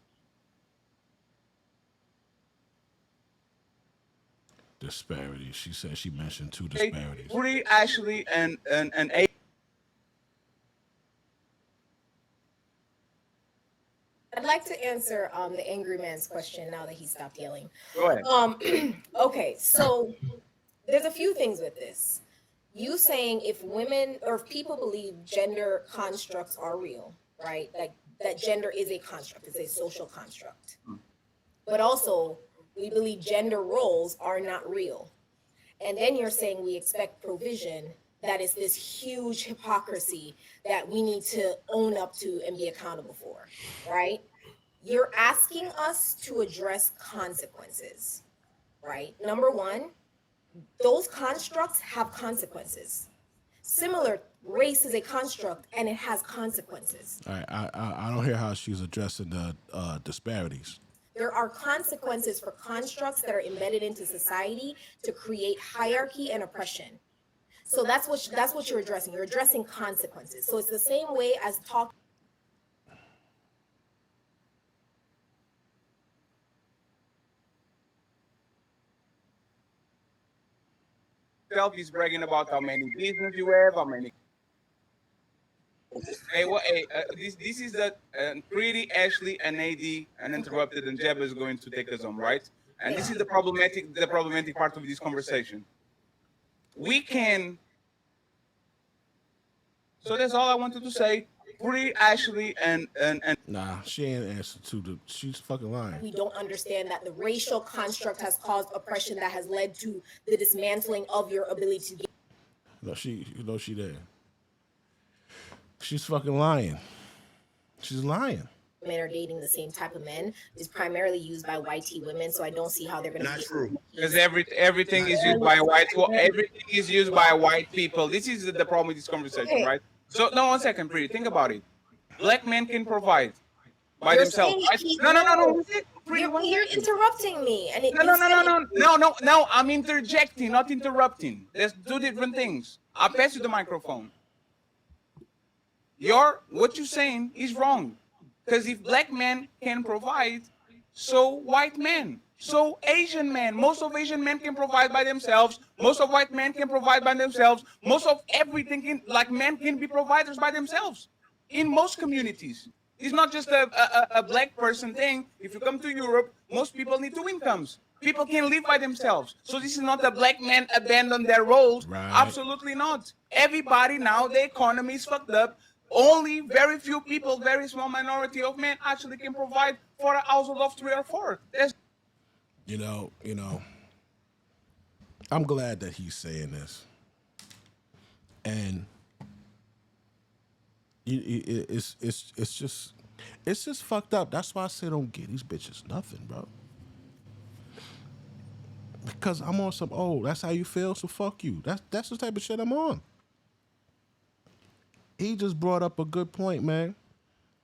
Speaker 1: Disparities. She said she mentioned two disparities.
Speaker 4: Bree, Ashley, and A.
Speaker 5: I'd like to answer the angry man's question now that he stopped yelling.
Speaker 4: Go ahead.
Speaker 5: Okay, so there's a few things with this. You saying if women or if people believe gender constructs are real, right? Like that gender is a construct, it's a social construct. But also we believe gender roles are not real. And then you're saying we expect provision. That is this huge hypocrisy that we need to own up to and be accountable for, right? You're asking us to address consequences, right? Number one, those constructs have consequences. Similar, race is a construct and it has consequences.
Speaker 1: All right, I don't hear how she's addressing the disparities.
Speaker 5: There are consequences for constructs that are embedded into society to create hierarchy and oppression. So that's what you're addressing. You're addressing consequences. So it's the same way as talking.
Speaker 4: himself. He's bragging about how many business you have, how many. Hey, this is the Pretty, Ashley, and AD uninterrupted, and Jeb is going to take us on, right? And this is the problematic part of this conversation. We can. So that's all I wanted to say. Pretty, Ashley, and
Speaker 1: Nah, she ain't answer to the. She's fucking lying.
Speaker 5: We don't understand that the racial construct has caused oppression that has led to the dismantling of your ability to get.
Speaker 1: No, she there. She's fucking lying. She's lying.
Speaker 5: Men are dating the same type of men is primarily used by white women, so I don't see how they're going to.
Speaker 3: Not true.
Speaker 4: because everything is used by everything is used by white people. This is the problem with this conversation, right? So no, 1 second, Pretty. Think about it. Black men can provide by
Speaker 5: You're
Speaker 4: themselves.
Speaker 5: saying
Speaker 4: No.
Speaker 5: You're interrupting me. And
Speaker 4: No. I'm interjecting, not interrupting. Let's do different things. I'll pass you the microphone. What you're saying is wrong. Because if black men can provide, so white men, so Asian men, most of Asian men can provide by themselves. Most of white men can provide by themselves. Most of everything men can be providers by themselves in most communities. It's not just a black person thing. If you come to Europe, most people need 2 incomes. People can live by themselves. So this is not a black man abandon their roles.
Speaker 1: Right.
Speaker 4: Absolutely not. Everybody now, the economy is fucked up. Only very few people, very small minority of men actually can provide for a household of 3 or 4. That's
Speaker 1: You know. I'm glad that he's saying this, and it's just fucked up. That's why I say don't get these bitches nothing, bro. Because I'm on some that's how you feel, so fuck you. That's the type of shit I'm on. He just brought up a good point, man.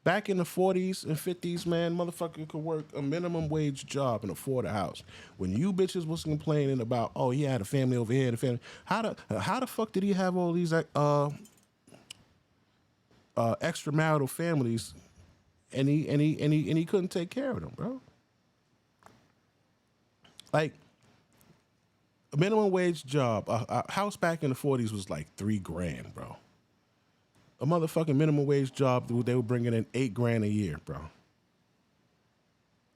Speaker 1: Back in the 40s and 50s, man, motherfucker could work a minimum wage job and afford a house. When you bitches was complaining about, he had a family over here and a family, how the fuck did he have all these extramarital families, and he couldn't take care of them, bro? Like, a minimum wage job, a house back in the 40s was like $3,000, bro. A motherfucking minimum wage job, they were bringing in $8,000 a year, bro.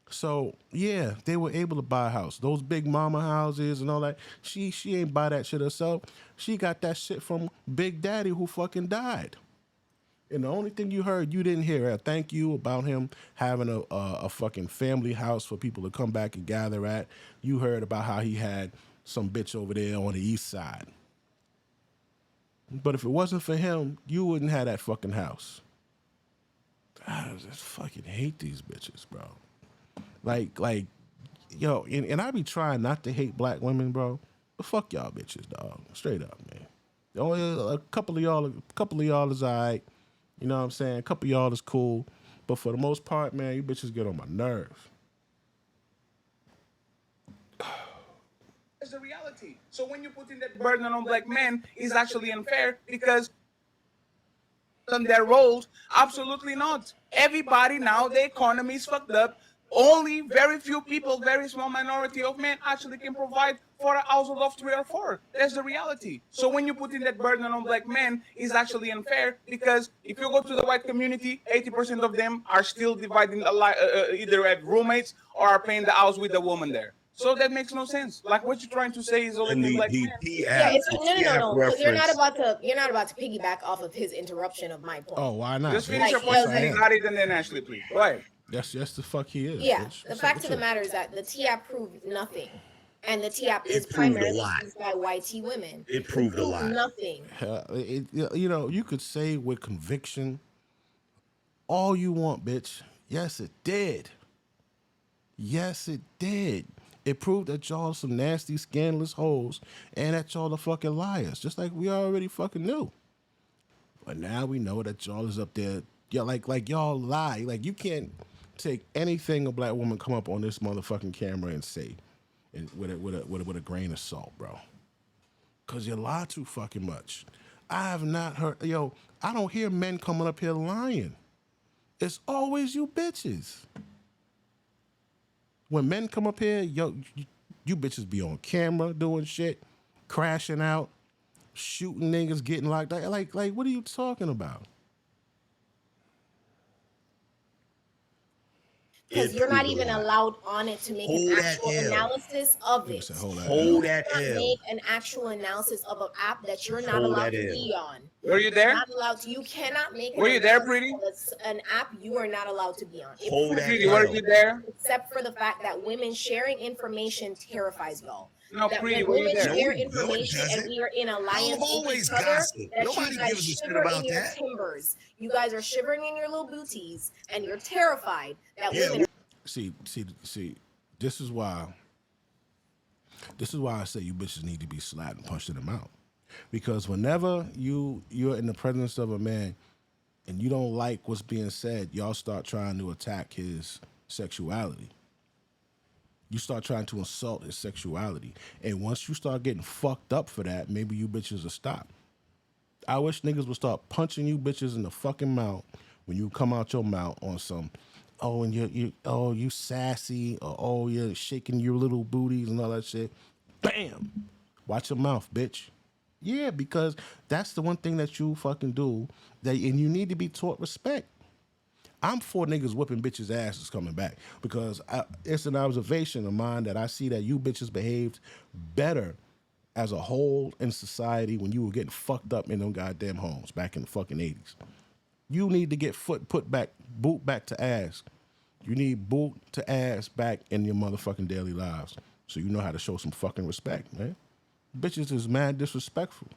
Speaker 1: So yeah, they were able to buy a house. Those big mama houses and all that. She ain't buy that shit herself. She got that shit from Big Daddy who fucking died. And the only thing you didn't hear a thank you about him having a fucking family house for people to come back and gather at. You heard about how he had some bitch over there on the east side. But if it wasn't for him, you wouldn't have that fucking house. I just fucking hate these bitches, bro. Like, yo, and I be trying not to hate black women, bro. But fuck y'all bitches, dog. Straight up, man. Only a couple of y'all is alright. You know what I'm saying? A couple of y'all is cool. But for the most part, man, you bitches get on my nerves.
Speaker 4: the reality. So when you put in that burden on black men, it's actually unfair because on their roles, absolutely not. Everybody now, the economy is fucked up. Only very few people, very small minority of men actually can provide for a household of 3 or 4. That's the reality. So when you put in that burden on black men, it's actually unfair because if you go to the white community, 80% of them are still dividing either have roommates or are paying the house with the woman there. So that makes no sense. Like what you're trying to say is only black men.
Speaker 5: Yeah, no. Because you're not about to piggyback off of his interruption of my point.
Speaker 1: Oh, why not?
Speaker 4: Just finish your point, and then got it, and then Ashley, please. Go ahead.
Speaker 1: That's the fuck he is.
Speaker 5: Yeah,
Speaker 1: bitch.
Speaker 5: the fact of the matter is that the TAP proved nothing. And the TAP is primarily used by white women.
Speaker 3: It proved a lot.
Speaker 5: Nothing.
Speaker 1: You could say with conviction all you want, bitch. Yes, it did. Yes, it did. It proved that y'all some nasty, scandalous hoes and that y'all are fucking liars, just like we already fucking knew. But now we know that y'all is up there. Yeah, like y'all lie. Like you can't take anything a black woman come up on this motherfucking camera and say, and with a grain of salt, bro. Cause you lie too fucking much. I have not heard. I don't hear men coming up here lying. It's always you bitches. When men come up here, you bitches be on camera doing shit. crashing out, shooting niggas, getting locked up. Like, what are you talking about?
Speaker 5: Because you're not even allowed on it to make an actual analysis of it.
Speaker 3: Hold that
Speaker 5: You cannot
Speaker 3: L.
Speaker 5: make an actual analysis of an app that you're not allowed to be on.
Speaker 4: Were you there?
Speaker 5: Not allowed to. You cannot make.
Speaker 4: Were you there, Pretty?
Speaker 5: An app you are not allowed to be on.
Speaker 3: Hold that
Speaker 4: Pretty, were you there?
Speaker 5: Except for the fact that women sharing information terrifies y'all.
Speaker 4: No,
Speaker 5: that
Speaker 4: Pretty,
Speaker 5: when
Speaker 4: were you
Speaker 5: women
Speaker 4: there?
Speaker 5: share
Speaker 3: No, it
Speaker 5: information and
Speaker 3: doesn't.
Speaker 5: we are in alliance
Speaker 3: Y'all
Speaker 5: with
Speaker 3: always
Speaker 5: each other,
Speaker 3: gossip.
Speaker 5: that
Speaker 3: Nobody
Speaker 5: you guys
Speaker 3: gives a shit
Speaker 5: shiver
Speaker 3: about
Speaker 5: in your
Speaker 3: that.
Speaker 5: timbers. You guys are shivering in your little booties, and you're terrified that
Speaker 3: Yeah,
Speaker 5: women.
Speaker 1: See. This is why I say you bitches need to be slapped and punched in the mouth. Because whenever you're in the presence of a man and you don't like what's being said, y'all start trying to attack his sexuality. You start trying to insult his sexuality. And once you start getting fucked up for that, maybe you bitches will stop. I wish niggas would start punching you bitches in the fucking mouth when you come out your mouth on some, oh, and you sassy, or oh, you're shaking your little booties and all that shit. Bam! Watch your mouth, bitch. Yeah, because that's the one thing that you fucking do, and you need to be taught respect. I'm for niggas whipping bitches' asses coming back because it's an observation of mine that I see that you bitches behaved better as a whole in society when you were getting fucked up in them goddamn homes back in the fucking 80s. You need to get boot back to ass. You need boot to ass back in your motherfucking daily lives so you know how to show some fucking respect, man. Bitches is mad disrespectful.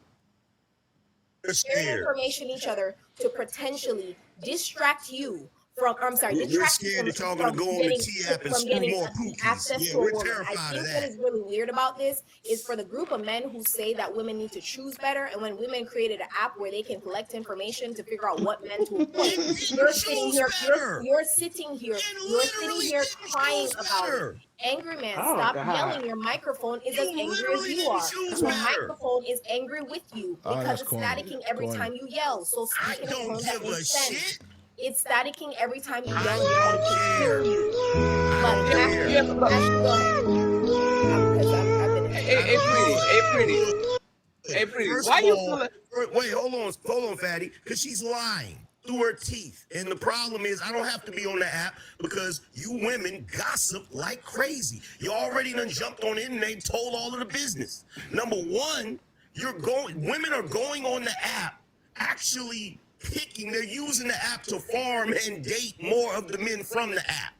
Speaker 5: Sharing information each other to potentially distract you from. I'm sorry,
Speaker 3: We're
Speaker 5: distract
Speaker 3: scared
Speaker 5: you
Speaker 3: that y'all
Speaker 5: from
Speaker 3: gonna go on the
Speaker 5: getting,
Speaker 3: T app and
Speaker 5: from
Speaker 3: screw
Speaker 5: getting
Speaker 3: more cookies.
Speaker 5: access
Speaker 3: Yeah,
Speaker 5: to a
Speaker 3: we're
Speaker 5: woman. I
Speaker 3: terrified of
Speaker 5: think what
Speaker 3: that.
Speaker 5: is really weird about this is for the group of men who say that women need to choose better, and when women created an app where they can collect information to figure out what men to employ, you're sitting here, you're sitting here crying about it. Angry man, stop yelling. Your microphone is as angry as you are. Your microphone is angry with you because it's staticking every time you yell. So speak in a tone that makes sense. It's staticking every time you yell and nobody can hear you. But Ashley, go ahead. Because I've been.
Speaker 4: Hey, Pretty.
Speaker 3: First
Speaker 4: Why
Speaker 3: of
Speaker 4: you
Speaker 3: all,
Speaker 4: feel
Speaker 3: wait, hold on, Fatty, because she's lying through her teeth. And the problem is, I don't have to be on the app because you women gossip like crazy. You already done jumped on it and they told all of the business. Number one, women are going on the app, actually they're using the app to farm and date more of the men from the app.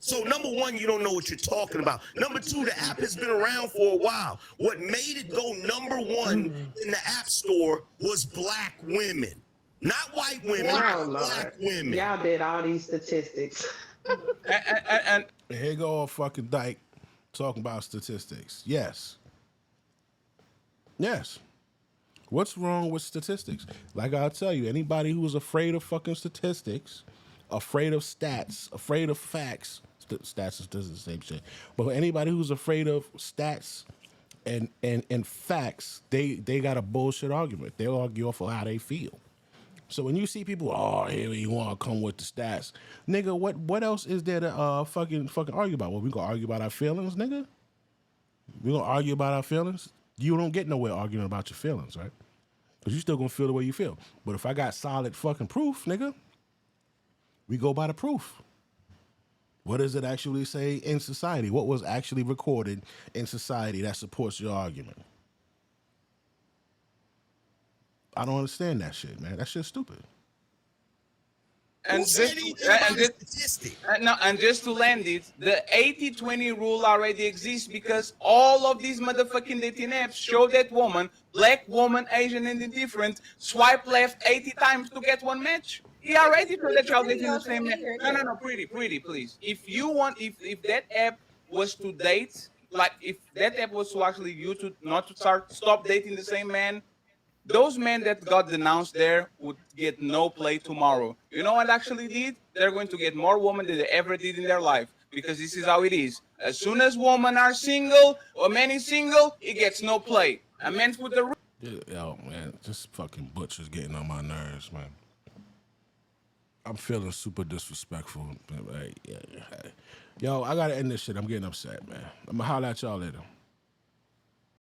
Speaker 3: So number one, you don't know what you're talking about. Number two, the app has been around for a while. What made it go number one in the app store was black women. Not white women, black women.
Speaker 2: Y'all did all these statistics.
Speaker 4: and
Speaker 1: here go a fucking dyke talking about statistics. Yes. What's wrong with statistics? Like I'll tell you, anybody who's afraid of fucking statistics, afraid of stats, afraid of facts, stats is the same shit. But anybody who's afraid of stats and facts, they got a bullshit argument. They'll argue off of how they feel. So when you see people, oh, here you want to come with the stats, nigga, what else is there to fucking argue about? Well, we gonna argue about our feelings, nigga. We gonna argue about our feelings. You don't get nowhere arguing about your feelings, right? Because you still gonna feel the way you feel. But if I got solid fucking proof, nigga, we go by the proof. What does it actually say in society? What was actually recorded in society that supports your argument? I don't understand that shit, man. That shit's stupid.
Speaker 4: And just to land it, the 80-20 rule already exists because all of these motherfucking dating apps show that woman, black woman, Asian, and indifferent, swipe left 80 times to get one match. He already showed that y'all dating the same man. No, pretty, please. If that app was to date, like if that app was to actually stop dating the same man, those men that got denounced there would get no play tomorrow. You know what actually did? They're going to get more women than they ever did in their life because this is how it is. As soon as women are single or man is single, it gets no play. A man's with the
Speaker 1: yo, man, just fucking butchers getting on my nerves, man. I'm feeling super disrespectful. Yo, I gotta end this shit. I'm getting upset, man. I'm gonna holler at y'all later.